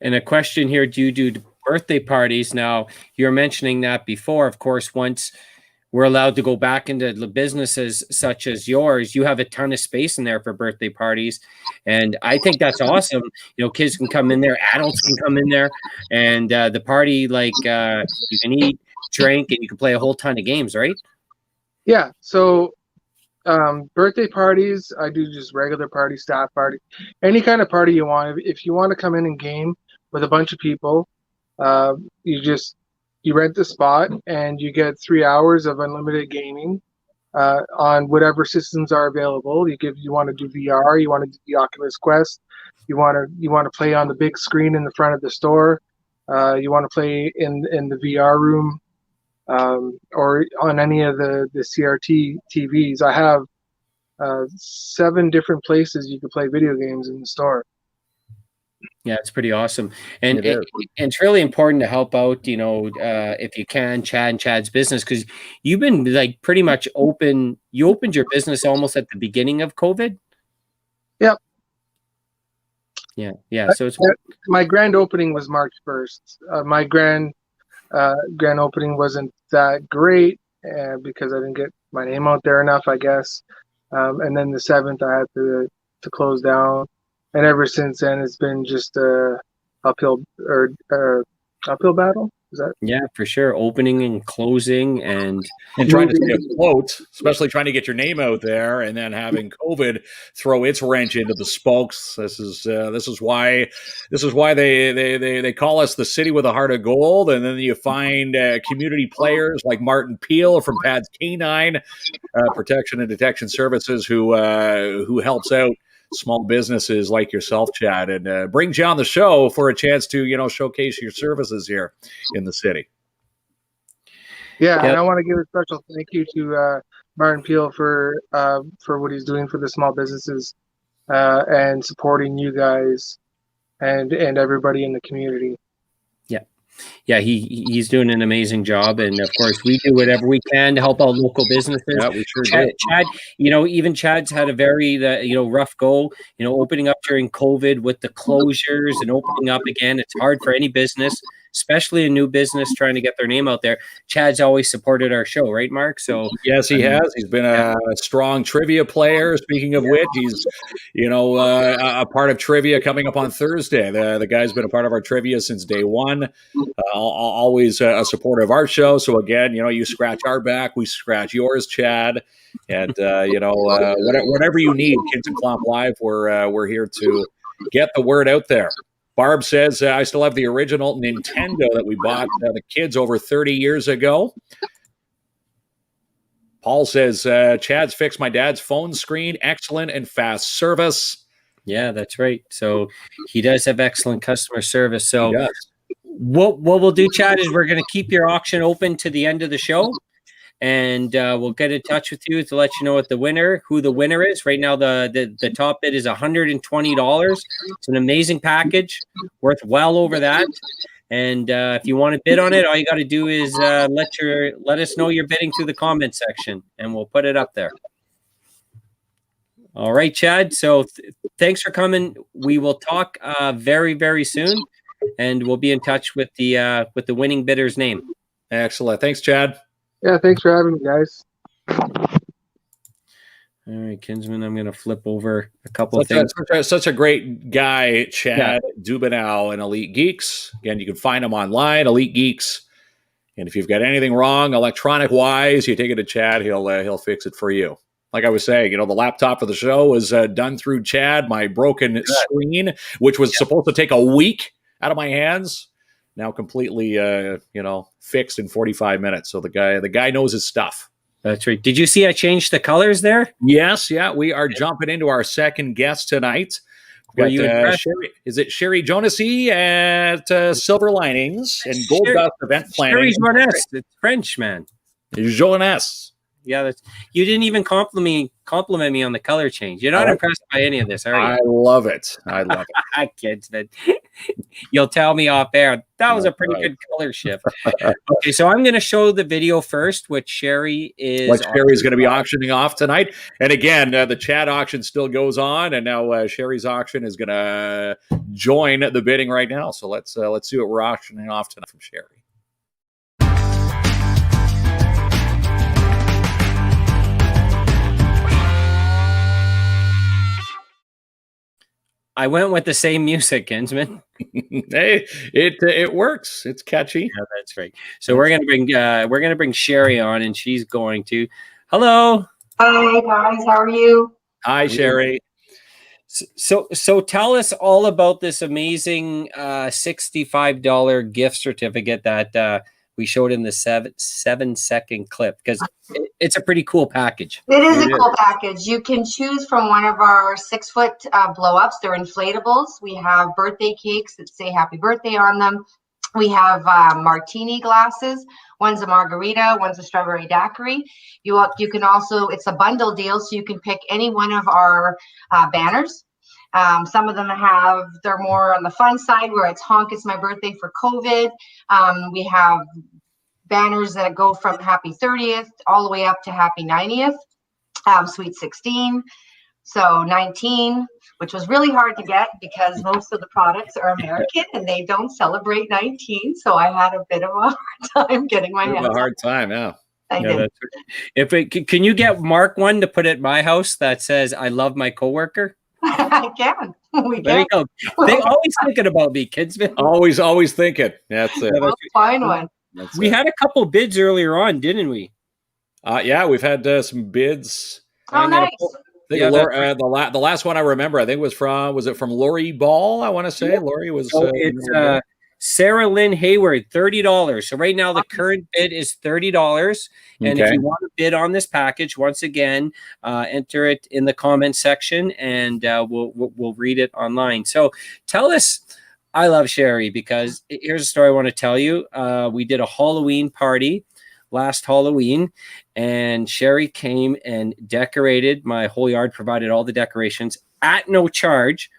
S3: And a question here: do you do birthday parties? Now, you're mentioning that before. Of course, once we're allowed to go back into the businesses such as yours, you have a ton of space in there for birthday parties, and I think that's awesome. Kids can come in there, adults can come in there, and the party, you can eat, drink, and you can play a whole ton of games, right?
S5: Yeah. So birthday parties, I do just regular party, staff party, any kind of party you want. If you want to come in and game with a bunch of people, you rent the spot and you get 3 hours of unlimited gaming. on whatever systems are available. You want to do VR, you want to do the Oculus Quest, you want to play on the big screen in the front of the store, you want to play in the VR room, or on any of the CRT TVs. I have 7 different places you can play video games in the store.
S3: Yeah, it's pretty awesome, and
S4: It is.
S3: it's really important to help out. If you can, Chad's business, because you've been like pretty much open. You opened your business almost at the beginning of COVID.
S5: Yep.
S3: Yeah. So it's
S5: My grand opening was March 1st. My grand opening wasn't that great because I didn't get my name out there enough, I guess. And then the 7th, I had to close down. And ever since then, it's been just a uphill battle. Is that?
S3: Yeah, for sure. Opening and closing and
S4: trying to stay afloat, especially trying to get your name out there, and then having COVID throw its wrench into the spokes. This is why they call us the city with a heart of gold. And then you find community players like Martin Peel from Pad's Canine Protection and Detection Services, who helps out small businesses like yourself, Chad, and brings you on the show for a chance to showcase your services here in the city.
S5: Yeah, and I want to give a special thank you to Martin Peel for what he's doing for the small businesses and supporting you guys and everybody in the community.
S3: Yeah, he's doing an amazing job, and of course we do whatever we can to help out local businesses.
S4: Yeah, we sure do.
S3: Chad, even Chad's had a very rough go. Opening up during COVID with the closures and opening up again. It's hard for any business, especially a new business trying to get their name out there. Chad's always supported our show, right, Mark? So
S4: yes, he has. He's been a strong trivia player. Speaking of which, he's a part of trivia coming up on Thursday. The guy's been a part of our trivia since day one. Always a supporter of our show. So again, you scratch our back, we scratch yours, Chad. And whatever you need, KINZ and KLOMP Live, we're here to get the word out there. Barb says, I still have the original Nintendo that we bought the kids over 30 years ago. Paul says, Chad's fixed my dad's phone screen. Excellent and fast service.
S3: Yeah, that's right. So he does have excellent customer service. So what we'll do, Chad, is we're going to keep your auction open to the end of the show. And we'll get in touch with you to let you know who the winner is. Right now, the top bid is $120. It's an amazing package, worth well over that. And if you want to bid on it, all you got to do is let us know you're bidding through the comment section, and we'll put it up there. All right, Chad. So thanks for coming. We will talk very, very soon, and we'll be in touch with the winning bidder's name.
S4: Excellent. Thanks, Chad.
S5: Yeah, thanks for having me, guys.
S3: All right, Kinsman, I'm going to flip over a couple of things.
S4: Such a great guy, Chad Dubinow and Elite Geeks. Again, you can find him online, Elite Geeks. And if you've got anything wrong electronic-wise, you take it to Chad. He'll fix it for you. Like I was saying, the laptop for the show was done through Chad. My broken screen, which was supposed to take a week out of my hands, now completely, fixed in 45 minutes. So the guy knows his stuff.
S3: That's right. Did you see I changed the colors there?
S4: Yes. Yeah. We are jumping into our second guest tonight. We've got, Sherry Jonasy at Silver Linings and Gold Dust Event Planning.
S3: Sherry Jonas. It's French, man.
S4: Jonas.
S3: Yeah, you didn't even compliment me on the color change. You're not impressed by any of this, are you?
S4: I love it.
S3: Kids, you'll tell me off air. That was a pretty good color shift. Okay, so I'm going to show the video first, which Sherry's
S4: going to be auctioning off tonight. And again, the Chad auction still goes on, and now Sherry's auction is going to join the bidding right now. So let's see what we're auctioning off tonight from Sherry.
S3: I went with the same music, Kinsman.
S4: Hey, it works. It's catchy.
S3: Yeah, that's right. So we're gonna bring Sherry on, and she's going to. Hello.
S6: Hi guys, how are you?
S4: Hi, Sherry.
S3: So tell us all about this amazing $65 gift certificate that we showed in the 7-second clip because it's a pretty cool package.
S6: It is a cool package. You can choose from one of our 6-foot blow-ups. They're inflatables. We have birthday cakes that say happy birthday on them. We have martini glasses. One's a margarita, one's a strawberry daiquiri. You can also, it's a bundle deal, so you can pick any one of our banners. Some of them they're more on the fun side where it's honk, it's my birthday for COVID. We have banners that go from happy 30th all the way up to happy 90th, sweet 16. So 19, which was really hard to get because most of the products are American and they don't celebrate 19. So I had a bit of a hard time getting my hands on it.
S4: A hard time, yeah.
S6: I did.
S3: Can you get Mark one to put at my house that says "I love my coworker"?
S6: I can.
S3: There you go. They always thinking about me, Kinsman.
S4: Always thinking. That's it.
S6: We'll find one.
S3: We had a couple bids earlier on, didn't we?
S4: Yeah, we've had some bids.
S6: Oh, nice.
S4: I think the last one I remember, I think was from Lori Ball? I want to say Lori was.
S3: It's Sarah Lynn Hayward, $30. So right now the current bid is $30. And if you want to bid on this package, once again, enter it in the comment section, and we'll read it online. So tell us. I love Sherry because here's a story I want to tell you. We did a Halloween party last Halloween, and Sherry came and decorated my whole yard, provided all the decorations at no charge.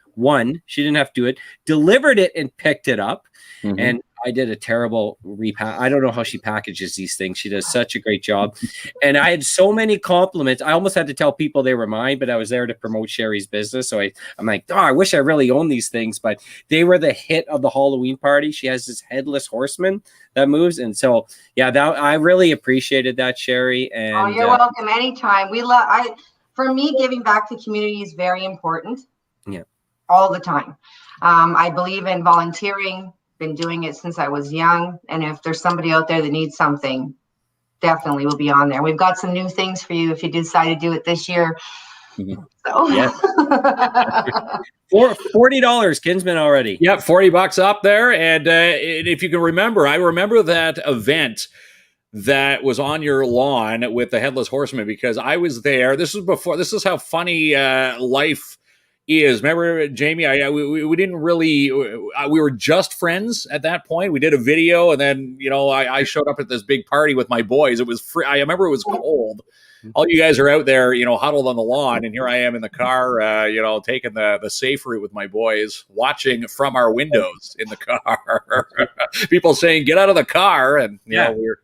S3: She didn't have to do it, delivered it and picked it up. And I did a terrible repack. I don't know how she packages these things. She does such a great job. And I had so many compliments. I almost had to tell people they were mine, but I was there to promote Sherry's business. So I'm like, I wish I really owned these things, but they were the hit of the Halloween party. She has this headless horseman that moves. And so, yeah, I really appreciated that, Sherry. And
S6: you're welcome anytime. For me, giving back to the community is very important.
S3: Yeah.
S6: All the time. I believe in volunteering. Been doing it since I was young, and if there's somebody out there that needs something, definitely will be on there. We've got some new things for you if you decide to do it this year. So
S3: yeah. $40 Kinsman already.
S4: Yep, $40 up there. And if you can remember, I remember that event that was on your lawn with the Headless Horseman because I was there. This is how funny life is. Remember, Jamie, we didn't really, we were just friends at that point. We did a video, and then, I showed up at this big party with my boys. It was free. I remember it was cold. All you guys are out there, huddled on the lawn, and here I am in the car, taking the safe route with my boys, watching from our windows in the car. People saying, "Get out of the car," and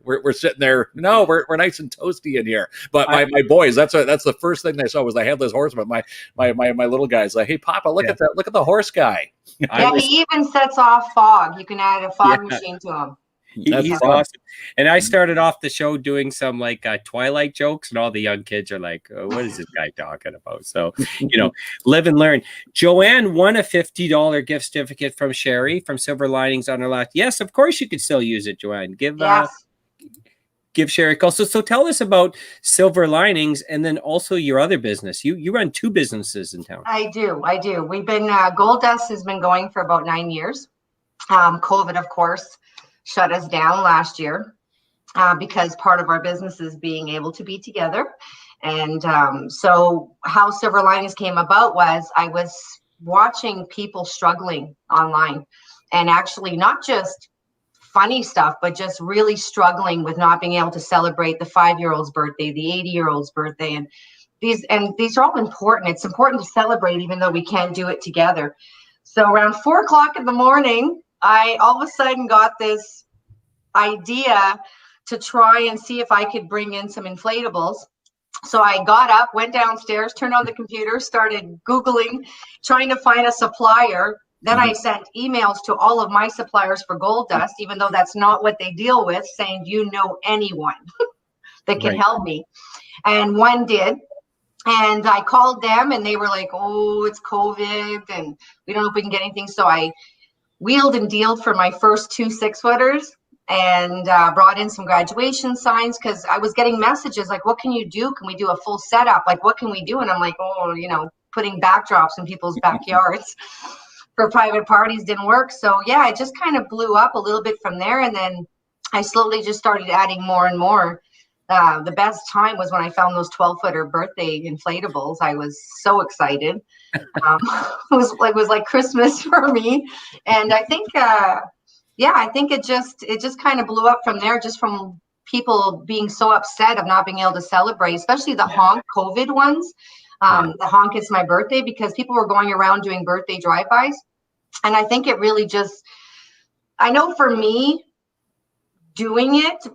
S4: we're sitting there. No, we're nice and toasty in here. But my boys, that's the first thing they saw was the Headless Horseman. My little guys like, "Hey, Papa, look at that! Look at the horse guy."
S6: Yeah, he even sets off fog. You can add a fog machine to him.
S3: He's awesome. And I started off the show doing some Twilight jokes, and all the young kids are like, what is this guy talking about? So, live and learn. Joanne won a $50 gift certificate from Sherry from Silver Linings on her last. Yes, of course you could still use it, Joanne. Give Sherry a call. So tell us about Silver Linings and then also your other business. You run two businesses in town.
S6: I do. We've been, Gold Dust has been going for about 9 years. COVID, of course, shut us down last year because part of our business is being able to be together. And so how Silver Linings came about was I was watching people struggling online, and actually not just funny stuff, but just really struggling with not being able to celebrate the 5-year-old's birthday, the 80-year-old's birthday. And these are all important. It's important to celebrate even though we can't do it together. So around 4:00 in the morning, I all of a sudden got this idea to try and see if I could bring in some inflatables. So I got up, went downstairs, turned on the computer, started Googling, trying to find a supplier. Then I sent emails to all of my suppliers for Gold Dust, even though that's not what they deal with, saying, do you know anyone that can help me? And one did. And I called them and they were like, oh, it's COVID and we don't know if we can get anything. So I wheeled and dealed for my first 2 6-footers and brought in some graduation signs because I was getting messages like, what can you do? Can we do a full setup? Like, what can we do? And I'm like, putting backdrops in people's backyards for private parties didn't work. So yeah, it just kind of blew up a little bit from there. And then I slowly just started adding more and more. The best time was when I found those 12-footer birthday inflatables. I was so excited. It was like Christmas for me. And I think, I think it just kind of blew up from there, just from people being so upset of not being able to celebrate, especially the honk COVID ones. The honk It's My Birthday, because people were going around doing birthday drive-bys. And I think it really just, I know for me, doing it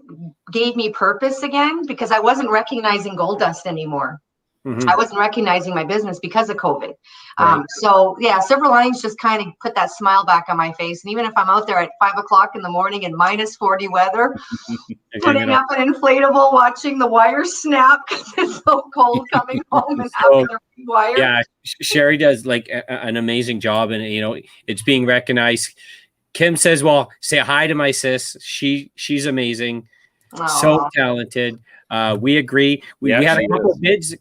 S6: gave me purpose again, because I wasn't recognizing gold dust anymore. Mm-hmm. I wasn't recognizing my business because of COVID. Right. So yeah, Silver Linings just kind of put that smile back on my face. And even if I'm out there at 5 o'clock in the morning in -40 weather, putting up an inflatable, watching the wire snap because it's so cold coming home and having the wire.
S3: Yeah, Sherry does like an amazing job, and it's being recognized. Kim says, well, say hi to my sis. She's amazing. Aww. So talented. We agree. We had a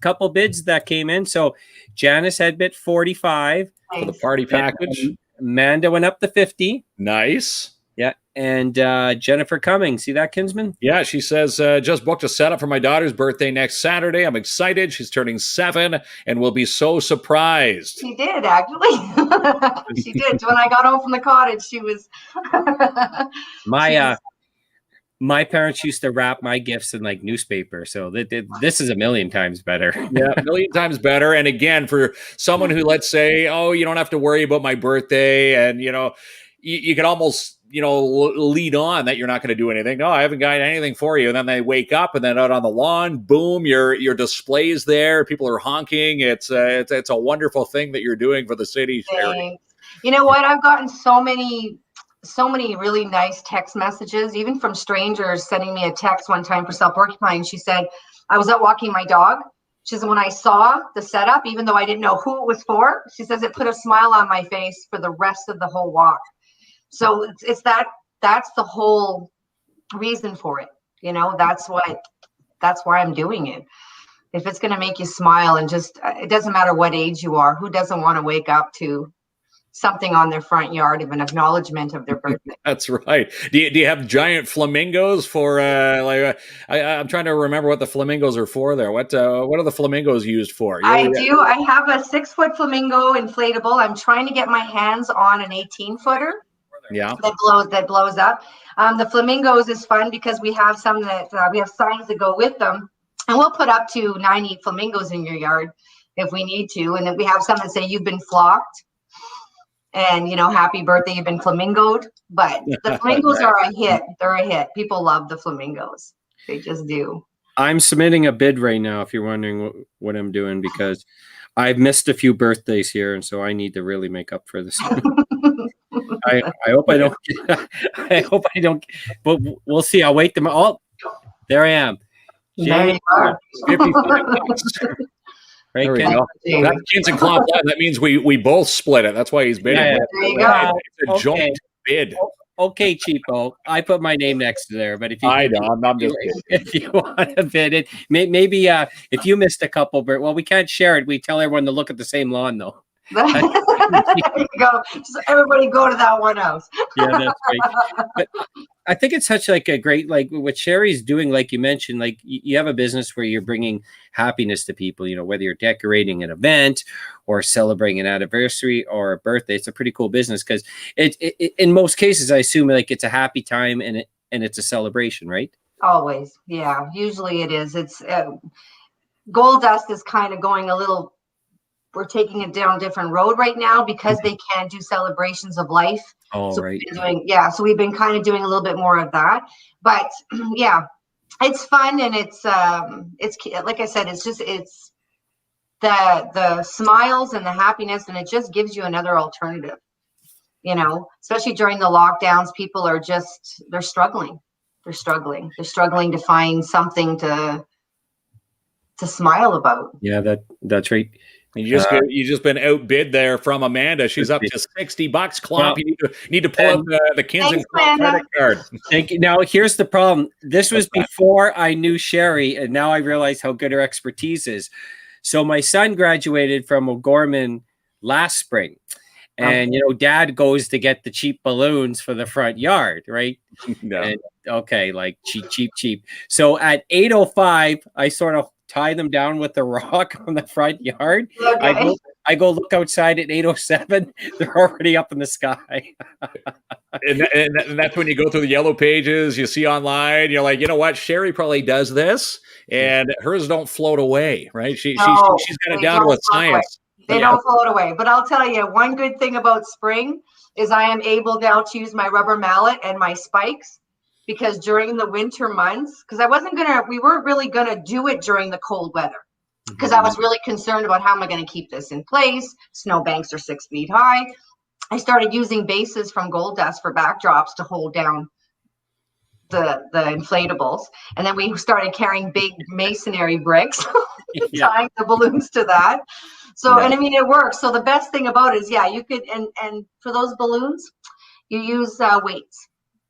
S3: couple bids that came in. So Janice had bid 45
S4: for the party package.
S3: Amanda went up to 50.
S4: Nice.
S3: Yeah. And Jennifer Cummings. See that, Kinsman?
S4: Yeah, she says, just booked a setup for my daughter's birthday next Saturday. I'm excited. She's turning 7 and will be so surprised.
S6: She did, actually. She did. When I got home from the cottage, she was...
S3: My parents used to wrap my gifts in like newspaper. So this is a million times better.
S4: Yeah, a million times better. And again, for someone who, let's say, oh, you don't have to worry about my birthday. And, you could almost, lead on that you're not going to do anything. No, I haven't got anything for you. And then they wake up and then out on the lawn, boom, your display's there. People are honking. It's a wonderful thing that you're doing for the city. Sherry.
S6: You know what? I've gotten so many really nice text messages, even from strangers sending me a text one time for self-porcupine. She said, I was out walking my dog. She said, when I saw the setup, even though I didn't know who it was for, she says it put a smile on my face for the rest of the whole walk. So that's the whole reason for it. That's why I'm doing it. If it's going to make you smile, and just, it doesn't matter what age you are, who doesn't want to wake up to something on their front yard of an acknowledgement of their birthday.
S4: That's right. Do you have giant flamingos for I'm trying to remember what the flamingos are for there. What are the flamingos used for?
S6: I do. I have a 6-foot flamingo inflatable. I'm trying to get my hands on an 18-footer.
S4: Yeah.
S6: That blows up. The flamingos is fun because we have some that we have signs that go with them, and we'll put up to 90 flamingos in your yard if we need to. And then we have some that say you've been flocked. And, happy birthday, you've been flamingoed. But the flamingos are a hit. They're a hit. People love the flamingos. They just do.
S3: I'm submitting a bid right now, if you're wondering what I'm doing, because I've missed a few birthdays here, and so I need to really make up for this. I hope I don't. I hope I don't. But we'll see. I'll wait them. Oh, there I am.
S6: There you are.
S4: 55 bucks.
S3: Right,
S4: there we go. That's KINZ and KLOMP. That means we both split it. That's why he's bidding.
S6: Yeah. There you go.
S4: It's a joint bid.
S3: Okay, cheapo. I put my name next to there, but if you
S4: I'm just kidding.
S3: If you want to bid it, maybe if you missed a couple, we can't share it. We tell everyone to look at the same lawn, though.
S6: There you go. Just everybody go to that one house.
S3: Yeah, that's great. But I think it's such like a great, like what Sherry's doing, like you mentioned, like you have a business where you're bringing happiness to people, whether you're decorating an event or celebrating an anniversary or a birthday. It's a pretty cool business because it in most cases, I assume like it's a happy time and it's a celebration, right?
S6: Always. Yeah. Usually it is. It's Gold Dust is kind of going we're taking it down a different road right now because they can't do celebrations of life.
S3: Oh,
S6: so
S3: right.
S6: So we've been kind of doing a little bit more of that. But yeah, it's fun, and it's like I said, it's the smiles and the happiness, and it just gives you another alternative. Especially during the lockdowns, people are they're struggling. They're struggling to find something to smile about.
S3: Yeah, that's right.
S4: And you just been outbid there from Amanda. She's up to $60. KLOMP. You need to pull up the KINZ and KLOMP credit card.
S3: Thank you. Now here's the problem. This was before I knew Sherry, and now I realize how good her expertise is. So my son graduated from O'Gorman last spring, And Dad goes to get the cheap balloons for the front yard, right?
S4: Yeah.
S3: And, okay, like cheap. So at 8:05, I sort of tie them down with the rock on the front yard.
S6: Okay.
S3: I go look outside at 8:07. They're already up in the sky.
S4: And that's when you go through the yellow pages, you see online, you're like, you know what? Sherry probably does this, and hers don't float away, right? She's got it down to a science.
S6: They don't float away. But I'll tell you, one good thing about spring is I am able now to use my rubber mallet and my spikes, because during the winter months, because we weren't really gonna do it during the cold weather, because I was really concerned about how am I going to keep this in place. Snowbanks are 6 feet high. I started using bases from Gold Dust for backdrops to hold down the inflatables. And then we started carrying big masonry bricks, tying the balloons to that. So, and I mean, it works. So the best thing about it is, you could, and for those balloons, you use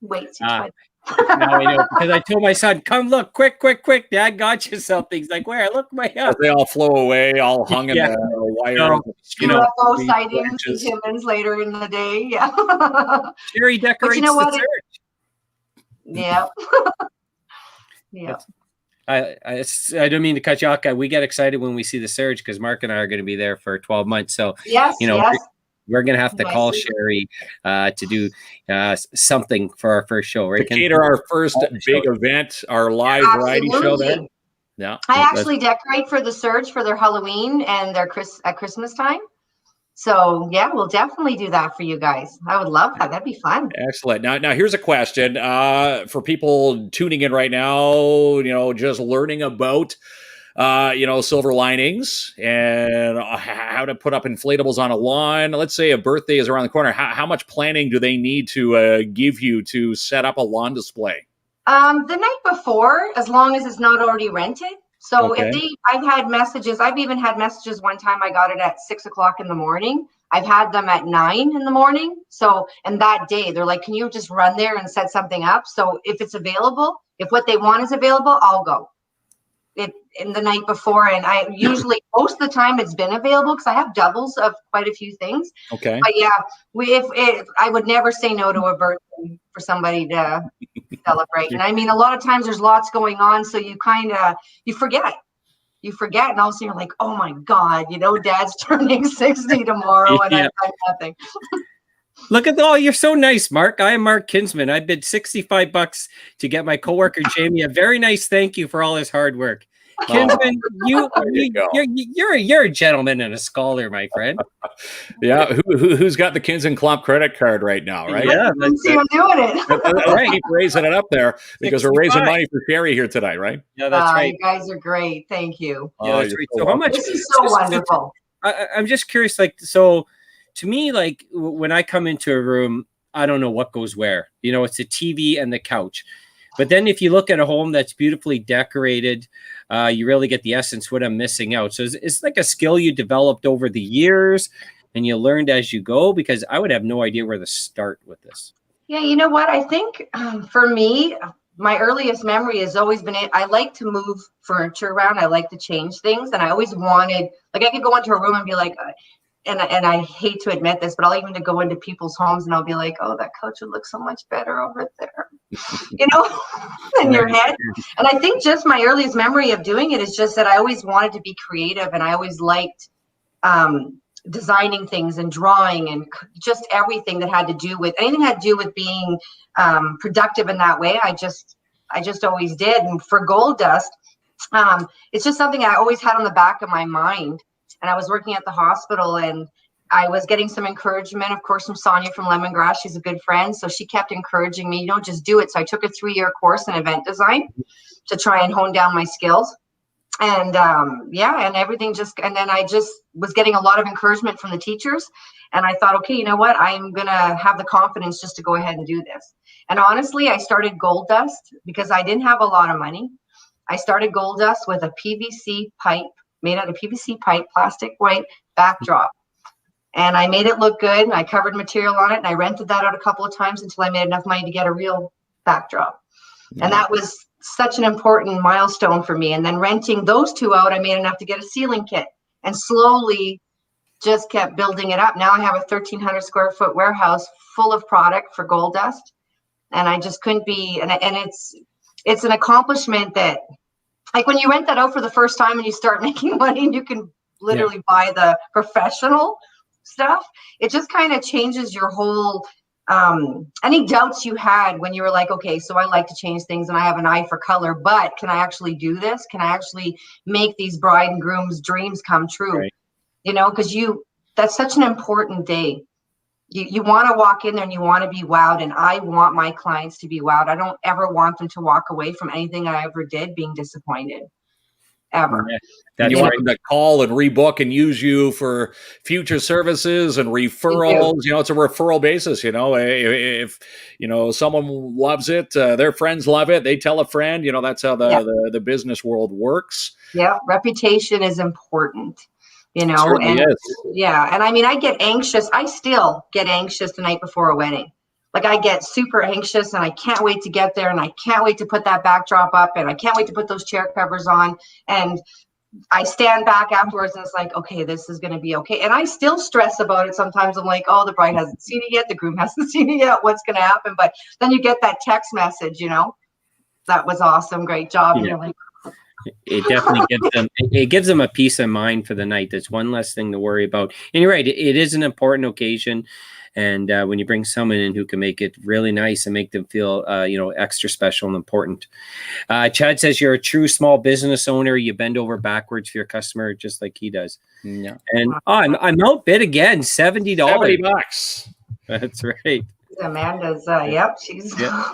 S6: weights.
S3: Now I know, because I told my son, come look, quick, Dad got you something. He's like, where? Look my house.
S4: They all flow away, all hung in the wire.
S6: UFO sightings and humans later in the day. Yeah.
S3: Sherry decorates the church.
S6: Yeah. Yeah.
S3: I don't mean to cut you off. We get excited when we see the surge because Mark and I are going to be there for 12 months. So,
S6: yes.
S3: We're going to have to call Sherry to do something for our first show, right?
S4: To cater our first big event, our live variety show there. Yeah.
S6: I actually decorate for the surge for their Halloween and their at Christmas time. So yeah, we'll definitely do that for you guys. I would love that. That'd be fun.
S4: Excellent. Now here's a question for people tuning in right now, just learning about Silver Linings and how to put up inflatables on a lawn. Let's say a birthday is around the corner. How much planning do they need to give you to set up a lawn display?
S6: The night before, as long as it's not already rented. So I've had messages. I've even had messages one time. I got it at 6 o'clock in the morning. I've had them at 9 in the morning. So, and that day they're like, can you just run there and set something up? So if it's available, if what they want is available, I'll go. In the night before, and I usually most of the time it's been available because I have doubles of quite a few things. Okay. But yeah, if I would never say no to a birthday for somebody to celebrate. And I mean, a lot of times there's lots going on, so you forget, and all of a sudden you're like, oh my God, Dad's turning 60 tomorrow, and I've done nothing.
S3: Look at you're so nice, Mark. I am Mark Kinsman. I bid $65 to get my coworker Jamie a very nice thank you for all his hard work. Kinsman, you're a gentleman and a scholar, my friend.
S4: Yeah, who's got the KINZ and KLOMP credit card right now, right?
S6: Yeah, I'm doing it.
S4: Right. Keep raising it up there because 65. We're raising money for Sherry here tonight, right?
S3: Yeah, that's right.
S6: You guys are great. Thank you.
S3: Yeah, that's right. So how much?
S6: This is so wonderful.
S3: I'm just curious, so to me, when I come into a room, I don't know what goes where. It's the TV and the couch. But then if you look at a home that's beautifully decorated, you really get the essence what I'm missing out. So it's like a skill you developed over the years and you learned as you go, because I would have no idea where to start with this. Yeah,
S6: you know what? I think for me, my earliest memory has always been I like to move furniture around. I like to change things. And I always wanted, I could go into a room and be like, and I hate to admit this, but I'll even go into people's homes and I'll be like, oh, that couch would look so much better over there, in your head. And I think just my earliest memory of doing it is just that I always wanted to be creative, and I always liked designing things and drawing and just everything that had to do with being productive in that way. I just always did. And for Gold Dust, it's just something I always had on the back of my mind. And I was working at the hospital and I was getting some encouragement, of course, from Sonia from Lemongrass. She's a good friend. So she kept encouraging me, just do it. So I took a 3-year course in event design to try and hone down my skills. And and everything and then I just was getting a lot of encouragement from the teachers. And I thought, okay, you know what? I'm going to have the confidence just to go ahead and do this. And honestly, I started Gold Dust because I didn't have a lot of money. I started Gold Dust with a PVC pipe, made out of PVC pipe, plastic white backdrop. And I made it look good, and I covered material on it, and I rented that out a couple of times until I made enough money to get a real backdrop. Yeah. And that was such an important milestone for me. And then renting those two out, I made enough to get a ceiling kit. And slowly just kept building it up. Now I have a 1,300 square foot warehouse full of product for Gold Dust. And I just couldn't be, and it's an accomplishment that, like when you rent that out for the first time and you start making money and you can literally buy the professional stuff, it just kind of changes your whole, any doubts you had when you were like, okay, so I like to change things and I have an eye for color, but can I actually do this? Can I actually make these bride and groom's dreams come true?
S3: Right.
S6: You know, because that's such an important day. You want to walk in there and you want to be wowed, and I want my clients to be wowed. I don't ever want them to walk away from anything I ever did being disappointed, ever.
S3: That's
S4: you
S3: right.
S4: want them to call and rebook and use you for future services and referrals. You know, it's a referral basis. You know, if you know someone loves it, their friends love it, they tell a friend. You know, that's how the business world works.
S6: Yeah, reputation is important. You know,
S4: Certainly
S6: and
S4: is.
S6: and I mean, I get anxious. I still get anxious the night before a wedding. Like I get super anxious and I can't wait to get there and I can't wait to put that backdrop up and I can't wait to put those chair covers on. And I stand back afterwards and it's like, okay, this is going to be okay. And I still stress about it. Sometimes I'm like, oh, the bride hasn't seen it yet. The groom hasn't seen it yet. What's going to happen? But then you get that text message, you know, that was awesome. Great job.
S3: Yeah.
S6: And you're like,
S3: it definitely gives them a peace of mind for the night. That's one less thing to worry about. And you're right, it is an important occasion. And when you bring someone in who can make it really nice and make them feel, extra special and important. Chad says you're a true small business owner. You bend over backwards for your customer, just like he does.
S4: Yeah.
S3: And I'm outbid again, $70.
S4: $70.
S3: That's right.
S6: Amanda's, yep, she's.
S3: Yeah.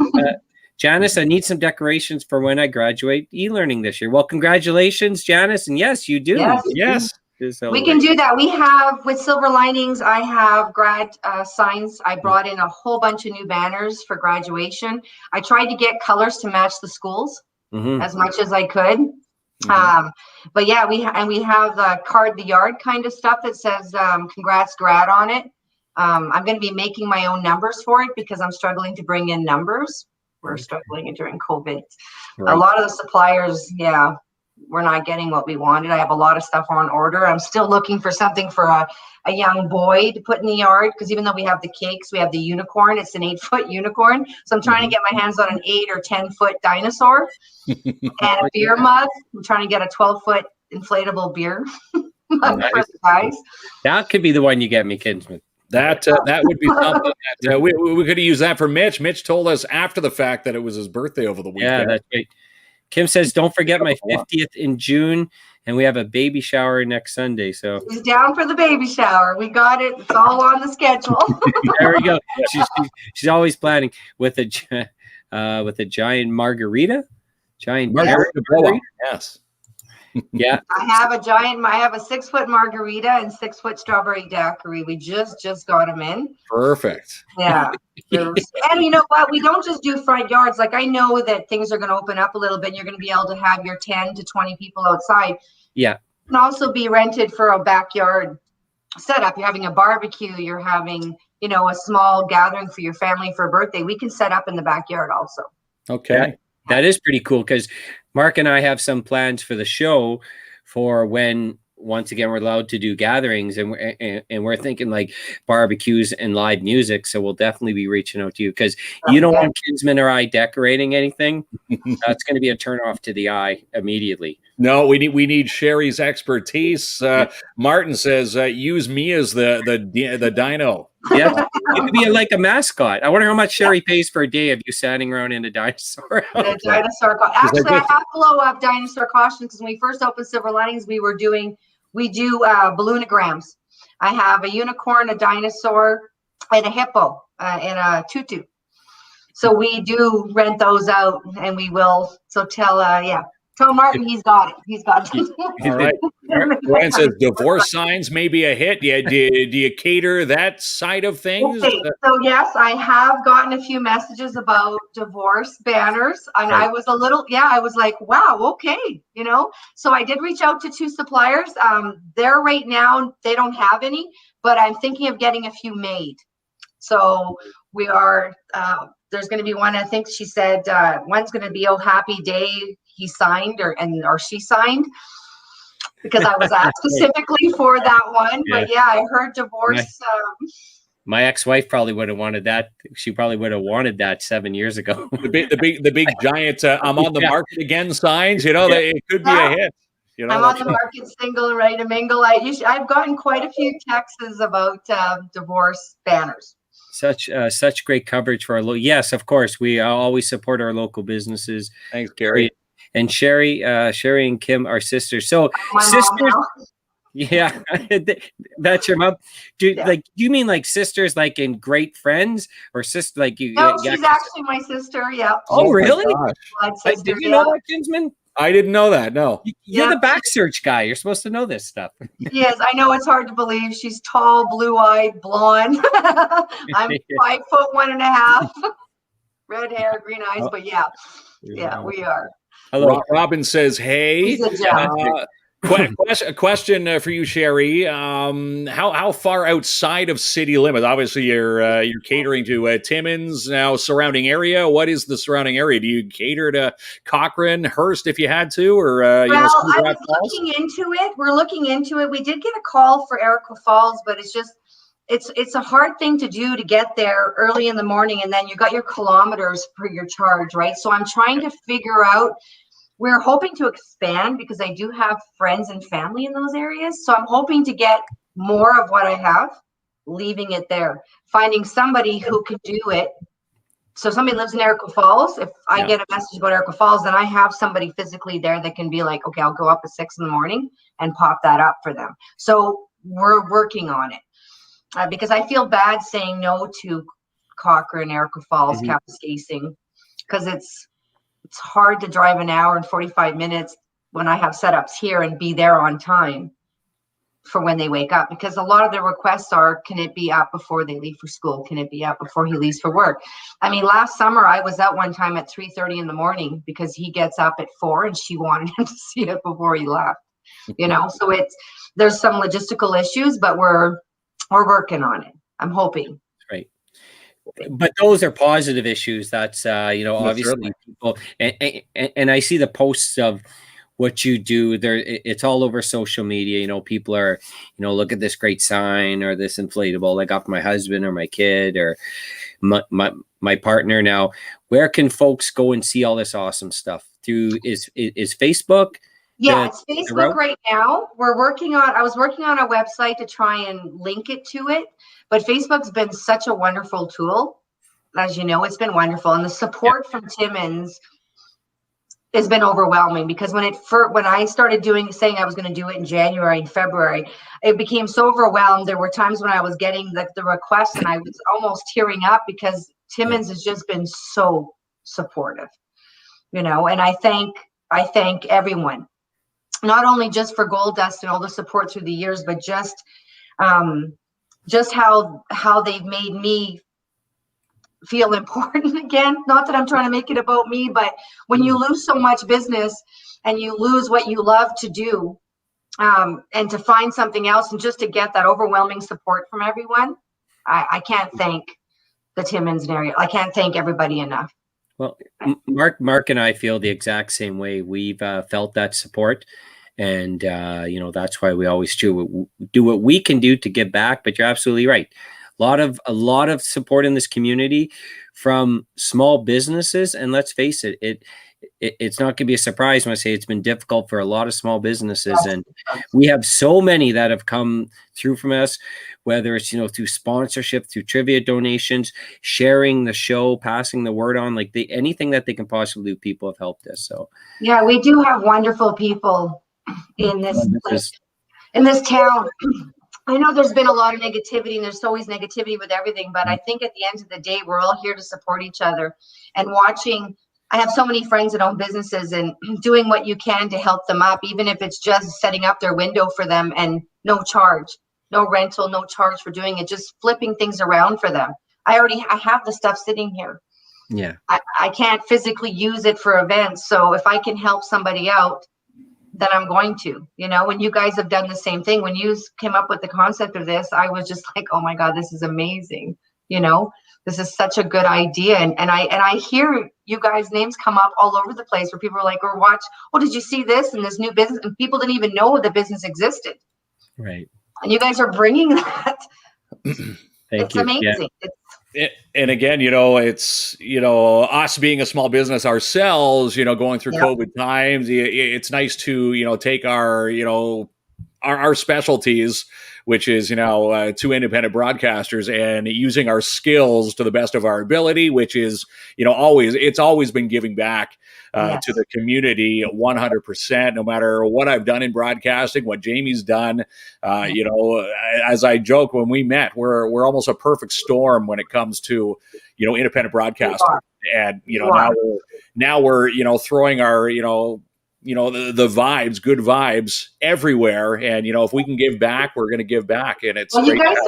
S3: Janice, I need some decorations for when I graduate e-learning this year. Well, congratulations, Janice. And yes, you do.
S4: Yes.
S6: We can do that. We have, with Silver Linings, I have grad signs. I brought in a whole bunch of new banners for graduation. I tried to get colors to match the schools as much as I could. But yeah, we have the card the yard kind of stuff that says congrats grad on it. I'm going to be making my own numbers for it because I'm struggling to bring in numbers. We're struggling during COVID.
S3: Right.
S6: A lot of the suppliers, we're not getting what we wanted. I have a lot of stuff on order. I'm still looking for something for a young boy to put in the yard because even though we have the cakes, we have the unicorn. It's an 8-foot unicorn. So I'm trying to get my hands on an 8 or 10-foot dinosaur and a beer mug. I'm trying to get a 12-foot inflatable beer mug for the guys.
S3: That could be the one you get me, Kinsman.
S4: That would be something that we could have used that for Mitch. Mitch told us after the fact that it was his birthday over the weekend.
S3: Yeah, that's right. Kim says, don't forget my 50th in June, and we have a baby shower next Sunday. So
S6: he's down for the baby shower. We got it. It's all on the schedule.
S3: There we go. She's always planning with a giant margarita. Giant margarita.
S4: Yes.
S3: Yeah.
S6: I have a 6-foot margarita and 6-foot strawberry daiquiri. We just got them in.
S4: Perfect.
S6: Yeah. And you know what? We don't just do front yards. Like I know that things are going to open up a little bit and you're going to be able to have your 10 to 20 people outside.
S3: Yeah.
S6: It can also be rented for a backyard setup. You're having a barbecue. You're having, a small gathering for your family for a birthday. We can set up in the backyard also.
S4: Okay.
S3: That is pretty cool because Mark and I have some plans for the show for when, once again, we're allowed to do gatherings and we're thinking like barbecues and live music. So we'll definitely be reaching out to you because you don't want Kinsman or I decorating anything. That's going to be a turn off to the eye immediately.
S4: No, we need Sherry's expertise. Martin says, use me as the dino.
S3: Yeah, it could be like a mascot. I wonder how much Sherry pays for a day of you standing around in a dinosaur.
S6: Actually, I have blow up dinosaur costumes because when we first opened Silver Linings, we do balloonograms. I have a unicorn, a dinosaur, and a hippo, and a tutu. So we do rent those out, and we will. So tell Martin he's got it. He's got it.
S4: All right. Ryan says divorce signs may be a hit. Yeah, do you cater that side of things?
S6: Okay. So yes, I have gotten a few messages about divorce banners, and right. I was like, wow, okay, So I did reach out to 2 suppliers. They're right now they don't have any, but I'm thinking of getting a few made. So we are. There's going to be one. I think she said one's going to be "Oh Happy Day." He signed or she signed. because I was asked specifically for that one. But yeah, I heard divorce.
S3: My ex-wife probably would have wanted that. She probably would have wanted that 7 years ago.
S4: The big giant I'm on the market again signs, you know, it could be a hit. You know,
S6: I'm on the market, single, ready to mingle. I've gotten quite a few texts about divorce banners.
S3: Such great coverage for our yes, of course. We always support our local businesses.
S4: Thanks, Gary.
S3: And Sherry and Kim are sisters. So sisters. Yeah, that's your mom. Do you mean like sisters, like in great friends, or sister like you?
S6: No, she's actually my sister. Yeah.
S3: Oh, really?
S6: Sister,
S3: did you know that, Kinsman?
S4: I didn't know that. No.
S3: You're the back search guy. You're supposed to know this stuff.
S6: Yes, I know it's hard to believe. She's tall, blue-eyed, blonde. I'm 5'1.5", red hair, green eyes. But yeah, we are.
S4: Hello. Robin says, "Hey." A question for you, Sherry. How far outside of city limits? Obviously, you're catering to Timmins now, surrounding area. What is the surrounding area? Do you cater to Cochrane, Hearst, if you had to, or
S6: I was looking into it. We're looking into it. We did get a call for Erica Falls, but it's a hard thing to do to get there early in the morning, and then you got your kilometers for your charge, right? So I'm trying to figure out. We're hoping to expand because I do have friends and family in those areas. So I'm hoping to get more of what I have, leaving it there, finding somebody who could do it. So somebody lives in Erica Falls. If I get a message about Erica Falls, then I have somebody physically there that can be like, okay, I'll go up at 6 a.m. and pop that up for them. So we're working on it because I feel bad saying no to Cochrane, Erica Falls, Kapuskasing, because it's hard to drive an hour and 45 minutes when I have setups here and be there on time for when they wake up, because a lot of the requests are, can it be up before they leave for school? Can it be up before he leaves for work? I mean, last summer I was out one time at 3:30 in the morning because he gets up at 4 and she wanted him to see it before he left, you know? So there's some logistical issues, but we're working on it. I'm hoping.
S3: Right. But those are positive issues. That's obviously people, and I see the posts of what you do there. It's all over social media. You know, people are, look at this great sign or this inflatable, like off my husband or my kid or my partner. Now, where can folks go and see all this awesome stuff? Through is Facebook?
S6: Yeah, it's Facebook right now. I was working on a website to try and link it to it, but Facebook's been such a wonderful tool. As you know, it's been wonderful. And the support from Timmins has been overwhelming, because when I started saying I was going to do it in January and February, it became so overwhelmed. There were times when I was getting the requests and I was almost tearing up, because Timmins has just been so supportive, and I thank everyone. Not only just for Gold Dust and all the support through the years, but just how they've made me feel important again. Not that I'm trying to make it about me, but when you lose so much business and you lose what you love to do, and to find something else, and just to get that overwhelming support from everyone, I can't thank the Timmins area. I can't thank everybody enough.
S3: Well, Mark and I feel the exact same way. We've felt that support, and that's why we always do what we can do to give back. But you're absolutely right. A lot of support in this community from small businesses, and let's face it, it's not going to be a surprise when I say it's been difficult for a lot of small businesses, and we have so many that have come through from us, whether it's through sponsorship, through trivia donations, sharing the show, passing the word on, like anything that they can possibly do. People have helped us. So
S6: yeah, we do have wonderful people in this town. I know there's been a lot of negativity, and there's always negativity with everything, but I think at the end of the day, we're all here to support each other. And I have so many friends that own businesses, and doing what you can to help them up, even if it's just setting up their window for them and no charge, no rental, no charge for doing it, just flipping things around for them. I have the stuff sitting here.
S3: Yeah.
S6: I can't physically use it for events. So if I can help somebody out, then I'm going to. When you guys have done the same thing, when you came up with the concept of this, I was just like, oh my God, this is amazing. this is such a good idea. And I hear you guys' names come up all over the place where people are like, or watch, oh, did you see this and this new business? And people didn't even know the business existed.
S3: Right.
S6: And you guys are bringing that.
S3: It's
S6: amazing.
S3: Yeah.
S4: And again, it's, us being a small business ourselves, going through COVID times, it's nice to, take our, our specialties, which is, two independent broadcasters, and using our skills to the best of our ability, which is, it's always been giving back to the community 100%, no matter what I've done in broadcasting, what Jamie's done. As I joke, when we met, we're almost a perfect storm when it comes to, independent broadcasting. And, now we're, throwing our, the vibes, good vibes everywhere. And, if we can give back, we're going to give back. And it's
S6: you guys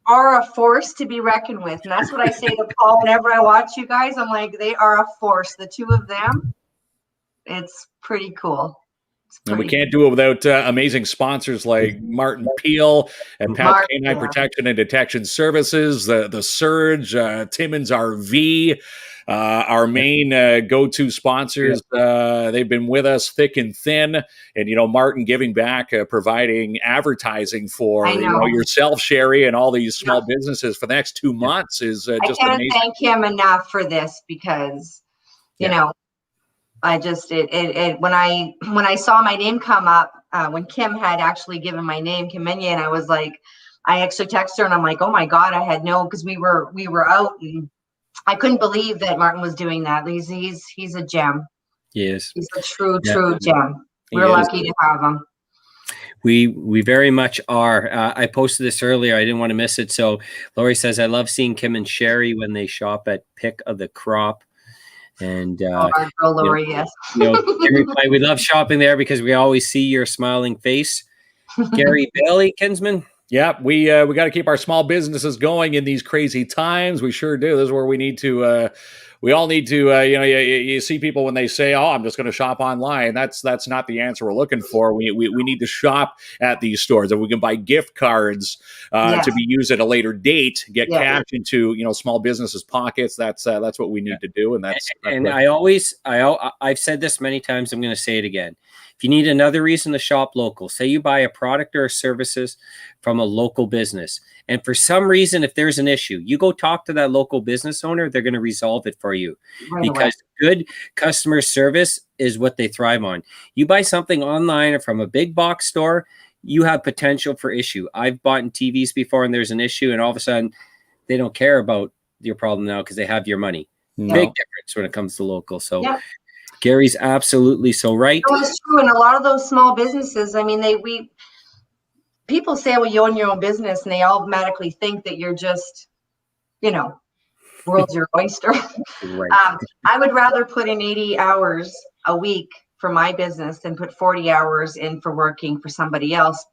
S6: are a force to be reckoned with. And that's what I say to Paul whenever I watch you guys. I'm like, they are a force. The two of them, it's pretty cool.
S4: And we can't do it without amazing sponsors like Martin Peel and Pat Canine Protection and Detection Services, the Surge, Timmins RV. Our main go-to sponsors, they've been with us thick and thin, and Martin giving back, providing advertising for yourself, Sherry, and all these small businesses for the next 2 months is just
S6: I can't
S4: amazing.
S6: thank him enough for this because I just when I saw my name come up when Kim had actually given my name, Kim Menyea, and I was like, I actually texted her and I'm like, oh my God, I had because we were out and I couldn't believe that Martin was doing that. He's a gem.
S3: Yes.
S6: He's a true gem. We're lucky to have him.
S3: We very much are. I posted this earlier. I didn't want to miss it. So Lori says, I love seeing Kim and Sherry when they shop at Pick of the Crop. And
S6: our girl Lori, yes.
S3: We love shopping there because we always see your smiling face. Gary Bailey, Kinsman.
S4: Yeah, we got to keep our small businesses going in these crazy times. We sure do. This is where we need to. We all need to. You see people when they say, "Oh, I'm just going to shop online." That's not the answer we're looking for. We need to shop at these stores. If we can buy gift cards to be used at a later date, get cash into small businesses' pockets. That's what we need to do. And that's
S3: I've said this many times. I'm going to say it again. If you need another reason to shop local, say you buy a product or services from a local business, and for some reason, if there's an issue, you go talk to that local business owner, they're going to resolve it for you because good customer service is what they thrive on. You buy something online or from a big box store, you have potential for issue. I've bought in TVs before and there's an issue and all of a sudden they don't care about your problem now because they have your money. No. Big difference when it comes to local. So Gary's absolutely so right.
S6: No, it's true. And a lot of those small businesses, I mean, people say, well, you own your own business, and they automatically think that you're just, world's your oyster.
S3: Right.
S6: I would rather put in 80 hours a week for my business than put 40 hours in for working for somebody else.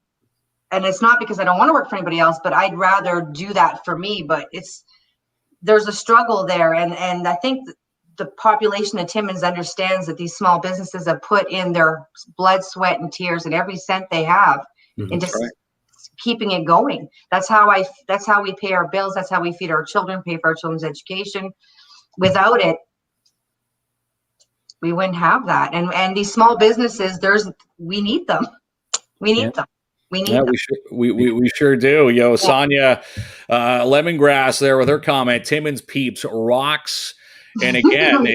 S6: And it's not because I don't want to work for anybody else, but I'd rather do that for me. But there's a struggle there. And I think the population of Timmins understands that these small businesses have put in their blood, sweat, and tears and every cent they have into keeping it going. That's how we pay our bills. That's how we feed our children, pay for our children's education. Without it, we wouldn't have that. And these small businesses, we need them. We need them. We need them.
S4: We sure do. Sonia Lemongrass there with her comment, Timmins Peeps rocks. And again,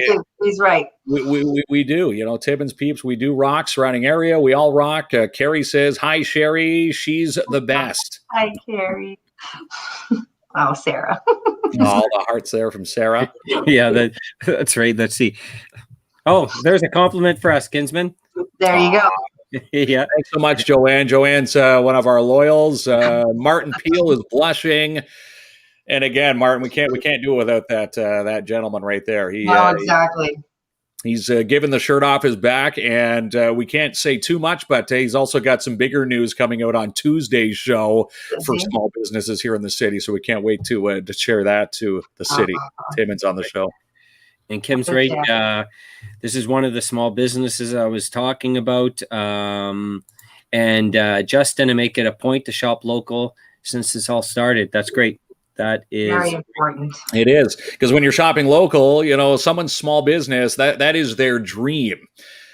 S6: he's right.
S4: We do. Timmins Peeps, we do rock surrounding area. We all rock. Carrie says, hi, Sherry. She's the best.
S6: Hi, Carrie. Oh, Sarah.
S4: All the hearts there from Sarah.
S3: Yeah, that's right. Let's see. Oh, there's a compliment for us, Kinsman.
S6: There you go.
S3: Yeah.
S4: Thanks so much, Joanne. Joanne's one of our loyals. Martin Peel is blushing. And again, Martin, we can't do it without that gentleman right there.
S6: Exactly.
S4: He's given the shirt off his back, and we can't say too much, but he's also got some bigger news coming out on Tuesday's show for small businesses here in the city. So we can't wait to share that to the city. Timmins on the show.
S3: And Kim's right. This is one of the small businesses I was talking about. And Justin, to make it a point to shop local since this all started. That's great. That
S6: Very
S3: is
S6: important.
S4: It is, because when you're shopping local, someone's small business, that is their dream.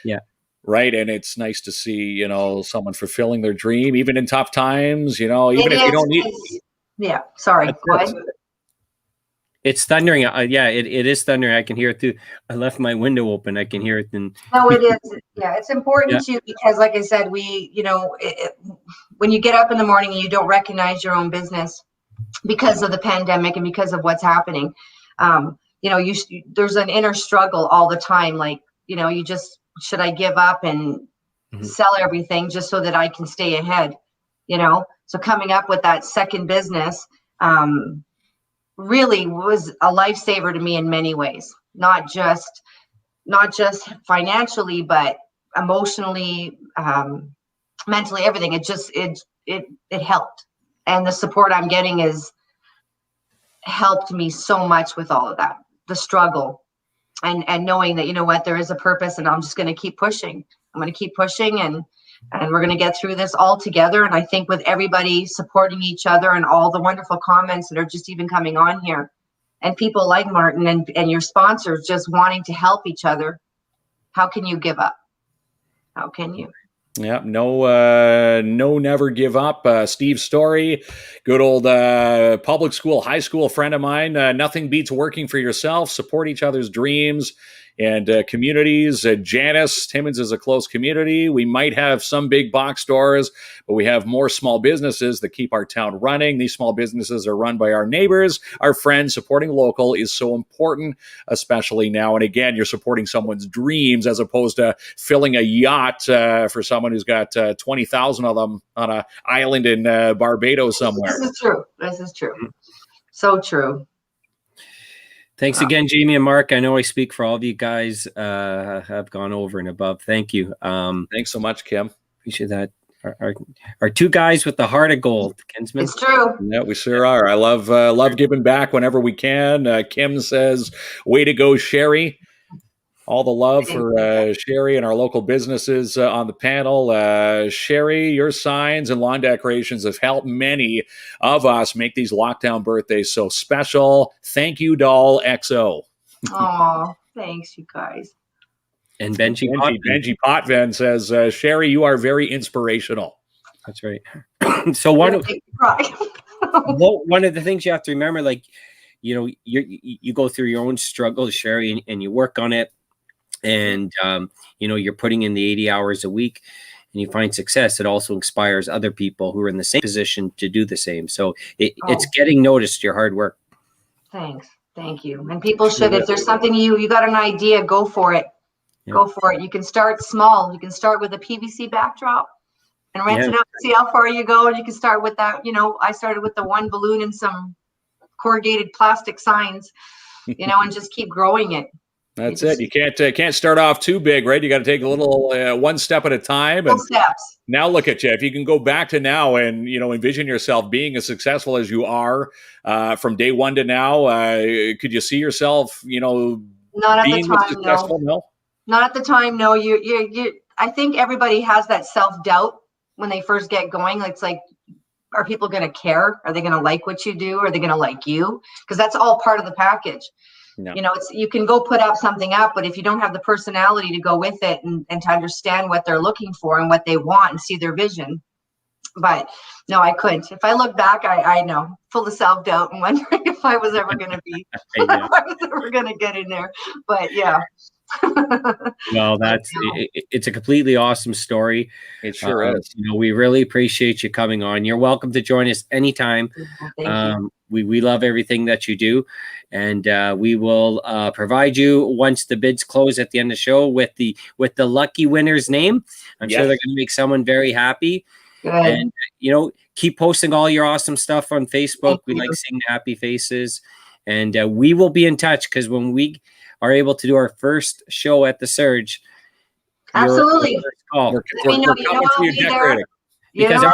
S3: Yeah.
S4: Right. And it's nice to see, someone fulfilling their dream, even in tough times, even
S6: It
S4: if you don't need.
S6: is. Yeah. Sorry.
S4: That's
S6: Go
S4: it.
S6: ahead.
S3: It's thundering. Yeah, it is thundering. I can hear it through. I left my window open. I can hear it. And
S6: No, it is. Yeah, it's important to, because like I said, when you get up in the morning and you don't recognize your own business because of the pandemic and because of what's happening, there's an inner struggle all the time. Like, you just, should I give up and sell everything just so that I can stay ahead? So coming up with that second business, really was a lifesaver to me in many ways, not just financially, but emotionally, mentally, everything. It helped, and the support I'm getting is helped me so much with all of that, the struggle, and knowing that, there is a purpose, and I'm just going to keep pushing. I'm going to keep pushing, and we're going to get through this all together. And I think with everybody supporting each other and all the wonderful comments that are just even coming on here, and people like Martin and your sponsors just wanting to help each other, how can you give up? How can you?
S4: Yeah, no, never give up. Steve Story, good old public school, high school friend of mine. Nothing beats working for yourself. Support each other's dreams and communities. Janice, Timmins is a close community. We might have some big box stores, but we have more small businesses that keep our town running. These small businesses are run by our neighbors, our friends. Supporting local is so important, especially now. And again, you're supporting someone's dreams as opposed to filling a yacht for someone who's got 20,000 of them on an island in Barbados somewhere.
S6: This is true. So true.
S3: Thanks again, Jamie and Mark. I know I speak for all of you guys. Have gone over and above. Thank you.
S4: Thanks so much, Kim.
S3: Appreciate that. Our two guys with the heart of gold, Kinsman.
S6: It's true.
S4: Yeah, we sure are. I love giving back whenever we can. Kim says, "Way to go, Sherry." All the love for Sherry and our local businesses on the panel. Sherry, your signs and lawn decorations have helped many of us make these lockdown birthdays so special. Thank you, Doll XO.
S6: Oh, thanks, you guys.
S3: And Benji
S4: Potvin says, Sherry, you are very inspirational.
S3: That's right. So one of the things you have to remember, like, you go through your own struggle, Sherry, and you work on it. And, you're putting in the 80 hours a week and you find success. It also inspires other people who are in the same position to do the same. So it's getting noticed, your hard work.
S6: Thanks. Thank you. And people should, if there's something you got an idea, go for it. Yeah. Go for it. You can start small. You can start with a PVC backdrop and rent it out, see how far you go. And you can start with that. I started with the one balloon and some corrugated plastic signs, and just keep growing it.
S4: That's it. You can't start off too big, right? You got to take a little one step at a time.
S6: And steps.
S4: Now look at you. If you can go back to now and envision yourself being as successful as you are from day one to now, could you see yourself,
S6: not at
S4: being
S6: the time,
S4: successful? No.
S6: Not at the time. No. You. I think everybody has that self-doubt when they first get going. It's like, are people going to care? Are they going to like what you do? Are they going to like you? Because that's all part of the package. No. You can go put up something up, but if you don't have the personality to go with it and to understand what they're looking for and what they want and see their vision. But no, I couldn't. If I look back, I know, full of self-doubt and wondering if I was ever going to be, if I was ever going to get in there. But yeah.
S3: Well, it's a completely awesome story.
S4: It sure is.
S3: We really appreciate you coming on. You're welcome to join us anytime.
S6: Thank you.
S3: We love everything that you do, and we will provide you once the bids close at the end of the show with the lucky winner's name. I'm sure they're going to make someone very happy.
S6: Good.
S3: And keep posting all your awesome stuff on Facebook. We like seeing the happy faces, and we will be in touch because when we are able to do our first show at the Surge,
S6: absolutely.
S4: We're coming for you decorating.
S3: Because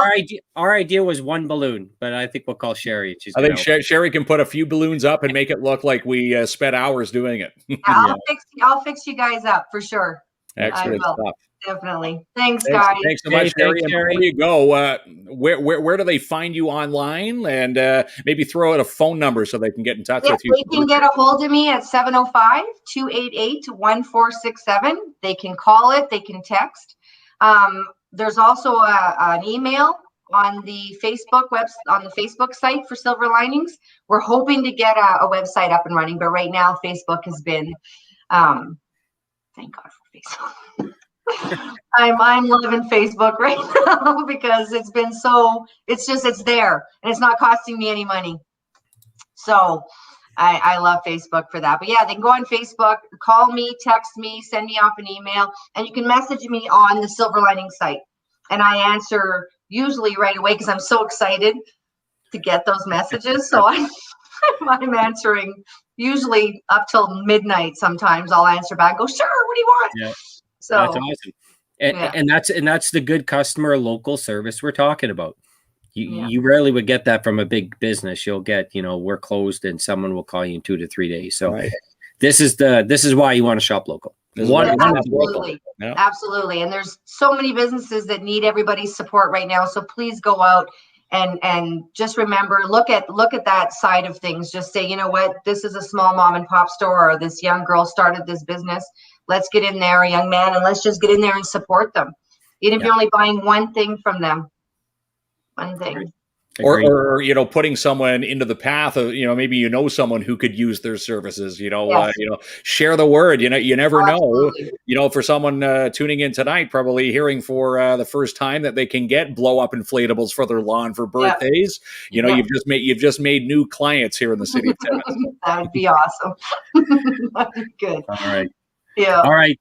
S3: our idea was one balloon, but I think we'll call Sherry.
S4: I think Sherry can put a few balloons up and make it look like we spent hours doing it.
S6: I'll fix you guys up for sure.
S4: Excellent stuff.
S6: Definitely. Thanks, guys.
S4: Thanks so much, Sherry. And before you go, where do they find you online? And maybe throw out a phone number so they can get in touch with you.
S6: They can get a hold of me at 705-288-1467. They can call it. They can text. There's also an email on the Facebook site for Silver Linings. We're hoping to get a website up and running, but right now Facebook has been, thank God for Facebook. I'm loving Facebook right now because it's been it's there and it's not costing me any money. So I love Facebook for that. But yeah, they can go on Facebook, call me, text me, send me off an email, and you can message me on the Silver Lining site. And I answer usually right away because I'm so excited to get those messages. So I'm answering usually up till midnight. Sometimes I'll answer back and go, sure, what do you want?
S3: Yeah.
S6: So
S3: that's awesome. And that's the good customer local service we're talking about. You rarely would get that from a big business. You'll get, we're closed and someone will call you in 2 to 3 days. So this is why you want to shop local.
S6: Absolutely. Absolutely. And there's so many businesses that need everybody's support right now. So please go out and just remember, look at that side of things. Just say, you know what, this is a small mom and pop store, or this young girl started this business. Let's get in there, a young man, and let's just get in there and support them. Even if you're only buying one thing from them. One thing.
S4: Or putting someone into the path of, maybe someone who could use their services, share the word, you never know, for someone tuning in tonight, probably hearing for the first time that they can get blow up inflatables for their lawn for birthdays. You've just made new clients here in the city of Timmins.
S6: That would be awesome. That'd be good.
S3: All right.
S6: Yeah.
S3: All right.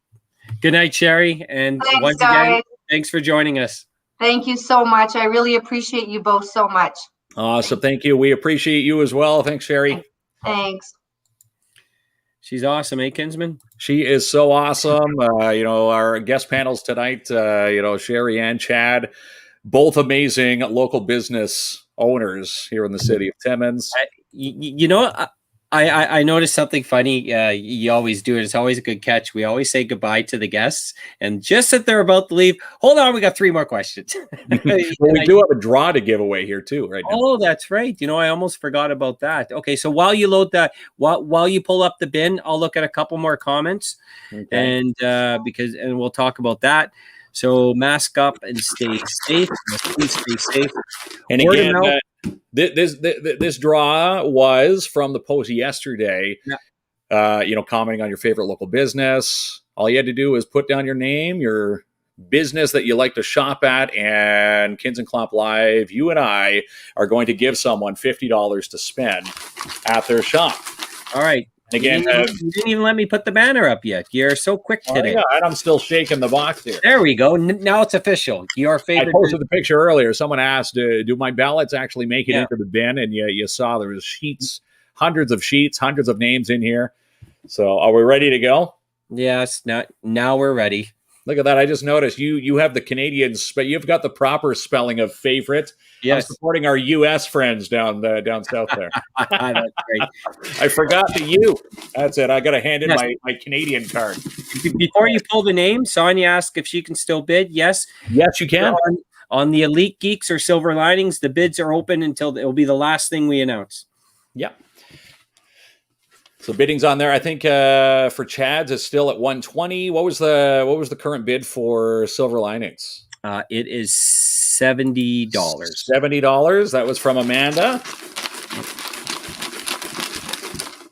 S3: Good night, Sherry. And once again, thanks for joining us.
S6: Thank you so much. I really appreciate you both so much.
S4: Awesome. Thank you. We appreciate you as well. Thanks, Sherry.
S6: Thanks.
S3: She's awesome, eh, Kinsman?
S4: She is so awesome. Our guest panels tonight, Sherry and Chad, both amazing local business owners here in the city of Timmins.
S3: I noticed something funny. You always do it. It's always a good catch. We always say goodbye to the guests, and just as they're about to leave, hold on, we got 3 more questions.
S4: We do have a draw to give away here too, right now.
S3: Oh, that's right. I almost forgot about that. Okay, so while you load that, while you pull up the bin, I'll look at a couple more comments, and we'll talk about that. So mask up and stay safe. Please stay safe.
S4: And again, this draw was from the post yesterday. Commenting on your favorite local business. All you had to do is put down your name, your business that you like to shop at, and KINZ and KLOMP Live, you and I are going to give someone $50 to spend at their shop.
S3: All right.
S4: Again,
S3: you didn't even let me put the banner up yet. You're so quick today.
S4: Yeah, and I'm still shaking the box here.
S3: There we go. Now it's official. Your favorite.
S4: I posted the picture earlier. Someone asked, do my ballots actually make it into the bin? And you saw there was sheets, hundreds of sheets, hundreds of names in here. So are we ready to go?
S3: Yes. Now we're ready.
S4: Look at that. I just noticed you have the Canadians, but you've got the proper spelling of favorite.
S3: Yes.
S4: I'm supporting our U.S. friends down south there.
S3: That's great.
S4: I forgot the U. That's it. I got to hand in my Canadian card.
S3: Before you pull the name, Sonia asked if she can still bid. Yes.
S4: Yes, you can.
S3: On the Elite Geeks or Silver Linings, the bids are open until it will be the last thing we announce.
S4: Yeah. So bidding's on there. I think for Chad's it's still at 120. What was the current bid for Silver Linings?
S3: It is $70.
S4: $70. That was from Amanda.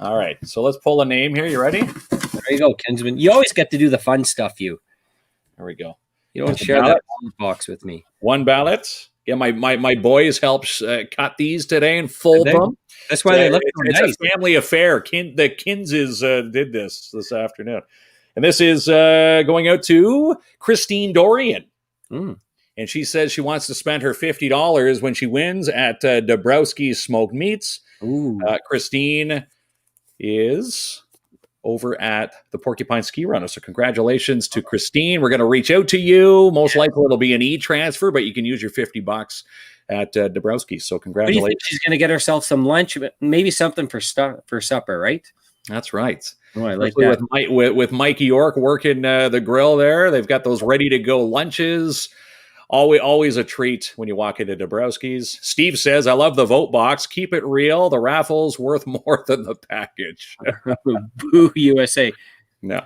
S4: All right. So let's pull a name here. You ready?
S3: There you go, Kinsman. You always get to do the fun stuff. There
S4: we go.
S3: You don't share that box with me.
S4: One ballot. Yeah, my boys helped cut these today and fold them.
S3: That's why they look so nice.
S4: It's a family affair. The KINZes did this afternoon. And this is going out to Christine Dorian. And she says she wants to spend her $50 when she wins at Dabrowski's Smoked Meats. Christine is over at the Porcupine Ski Runner. So congratulations to Christine. We're going to reach out to you. Most likely it'll be an e-transfer, but you can use your $50 at Dabrowski's. So congratulations.
S3: What do you think she's going to get herself some lunch, maybe something for supper, right?
S4: That's right.
S3: Oh, I like that.
S4: With Mikey York working the grill there. They've got those ready to go lunches always a treat when you walk into Dabrowski's. Steve says, I love the vote box. Keep it real. The raffle's worth more than the package.
S3: Boo USA.
S4: No.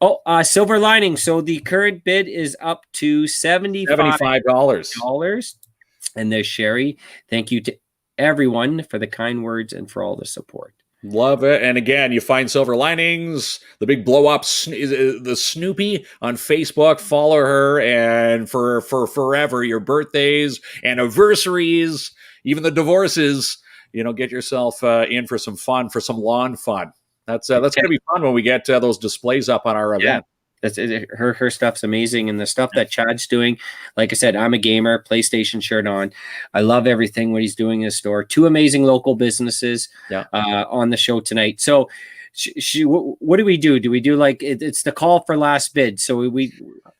S3: Oh, Silver Lining. So the current bid is up to $75. And there's Sherry. Thank you to everyone for the kind words and for all the support.
S4: Love it. And again, you find Silver Linings, the big blow up, the Snoopy on Facebook. Follow her, and for forever, your birthdays, anniversaries, even the divorces, get yourself in for some fun, for some lawn fun. That's going to be fun when we get those displays up on our event.
S3: That's it. Her stuff's amazing, and the stuff that Chad's doing. Like I said, I'm a gamer, PlayStation shirt on. I love everything what he's doing in his store. 2 amazing local businesses on the show tonight. So, what do we do? Do we do it's the call for last bid? So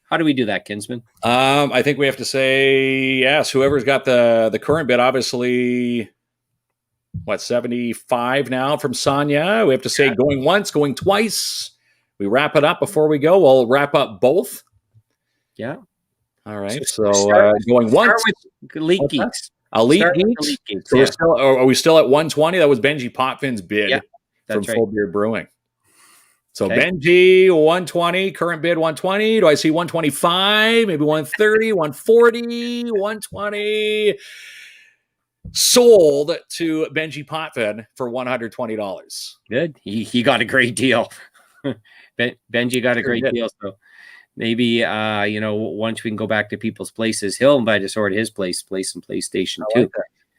S3: how do we do that, Kinsman?
S4: I think we have to say yes. Whoever's got the current bid, obviously. 75 now from Sonia. We have to say going once, going twice. We wrap it up before we go. We'll wrap up both.
S3: Yeah.
S4: All right. So going once.
S3: Elite Geeks.
S4: Elite Geeks. So are we still at 120? That was Benji Potvin's bid from Full Beard Brewing. So Benji, 120. Current bid, 120. Do I see 125? Maybe 130, 140, 120. Sold to Benji Potvin for $120.
S3: Good. He got a great deal. Benji got a great deal. So maybe once we can go back to people's places, he'll invite us over to his place some PlayStation too.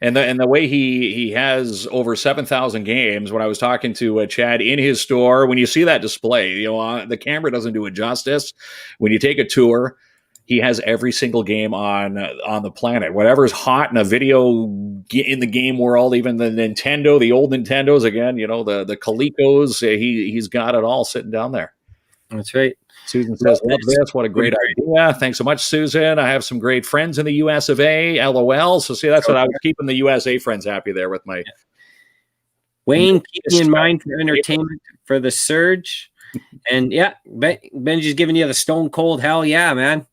S4: And the way he has over 7,000 games. When I was talking to Chad in his store, when you see that display, the camera doesn't do it justice. When you take a tour, he has every single game on the planet. Whatever's hot in a video in the game world, even the Nintendo, the old Nintendos, again, the Colecos, he's got it all sitting down there.
S3: That's right.
S4: Susan says, love this. What a great idea. Thanks so much, Susan. I have some great friends in the US of A. LOL. So see, that's what I was keeping the USA friends happy there with my...
S3: Wayne, keep me in mind for entertainment for the surge. And Benji's giving you the stone cold hell yeah, man.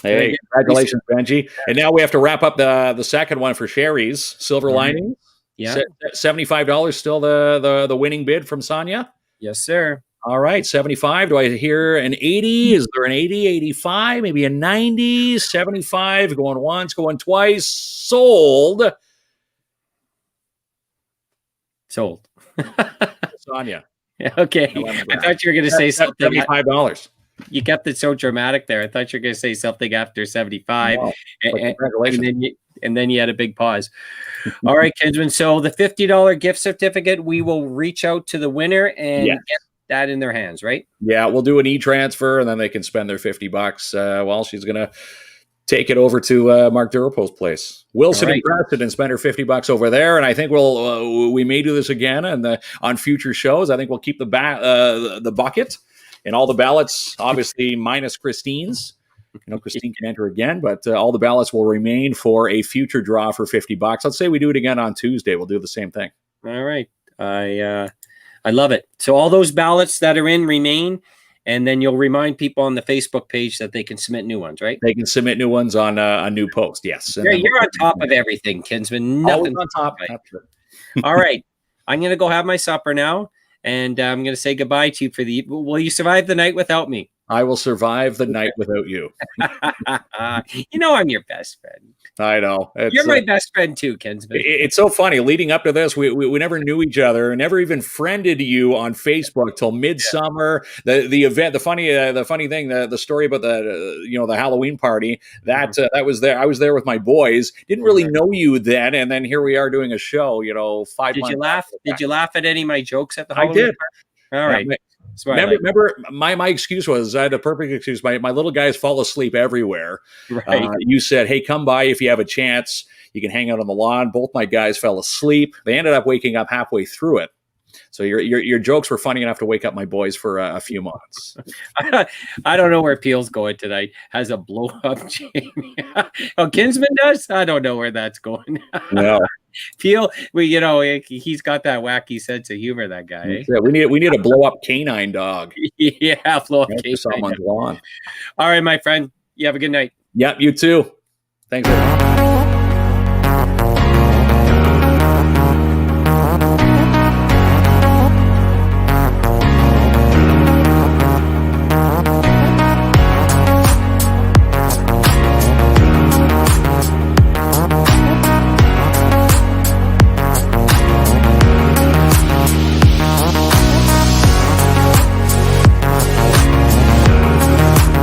S4: Hey, congratulations, Benji. And now we have to wrap up the second one for Sherry's Silver Lining.
S3: Yeah.
S4: $75 still the winning bid from Sonia?
S3: Yes, sir.
S4: All right, 75. Do I hear an 80? Is there an 80, 85, maybe a 90, 75, going once, going twice, sold. Sonia.
S3: Okay. I thought you were going to say something.
S4: $75.
S3: You kept it so dramatic there. I thought you were going to say something after 75.
S4: No, congratulations.
S3: And then you had a big pause. All right, Kinsman. So the $50 gift certificate, we will reach out to the winner and get that in their hands, right? Yeah,
S4: we'll do an e-transfer, and then they can spend their $50 while she's going to take it over to Mark Durapo's place. Wilson and Preston and spend her $50 over there. And I think we may do this again on future shows. I think we'll keep the bucket. And all the ballots, obviously, minus Christine's. Christine can enter again, but all the ballots will remain for a future draw for $50. Let's say we do it again on Tuesday. We'll do the same thing.
S3: All right. I love it. So all those ballots that are in remain, and then you'll remind people on the Facebook page that they can submit new ones, right?
S4: They can submit new ones on a new post, yes.
S3: You're on top of everything, Kinsman. Nothing
S4: on top.
S3: All right. I'm going to go have my supper now. And I'm going to say goodbye to you for the... Will you survive the night without me?
S4: I will survive the night without you.
S3: I'm your best friend.
S4: I know.
S3: You're my best friend too, Kinsman.
S4: It's so funny. Leading up to this, we never knew each other, never even friended you on Facebook till midsummer. The event, the funny thing, the story about the Halloween party that was there. I was there with my boys. Didn't really know you then, and then here we are doing a show. 5 months.
S3: Did you laugh? Did you laugh at any of my jokes at the
S4: Halloween
S3: party?
S4: I did.
S3: All right.
S4: Remember, my excuse was, I had a perfect excuse. My little guys fall asleep everywhere.
S3: Right.
S4: You said, hey, come by if you have a chance. You can hang out on the lawn. Both my guys fell asleep. They ended up waking up halfway through it. So your jokes were funny enough to wake up my boys for a few months.
S3: I don't know where Peel's going tonight. Has a blow up Jamie. Oh, Kinsman does? I don't know where that's going.
S4: No.
S3: Peel, he's got that wacky sense of humor, that guy. Eh?
S4: Yeah, we need a blow up canine dog.
S3: Yeah, blow up canine
S4: someone's lawn.
S3: All right, my friend. You have a good night.
S4: Yep, you too. Thanks, everyone.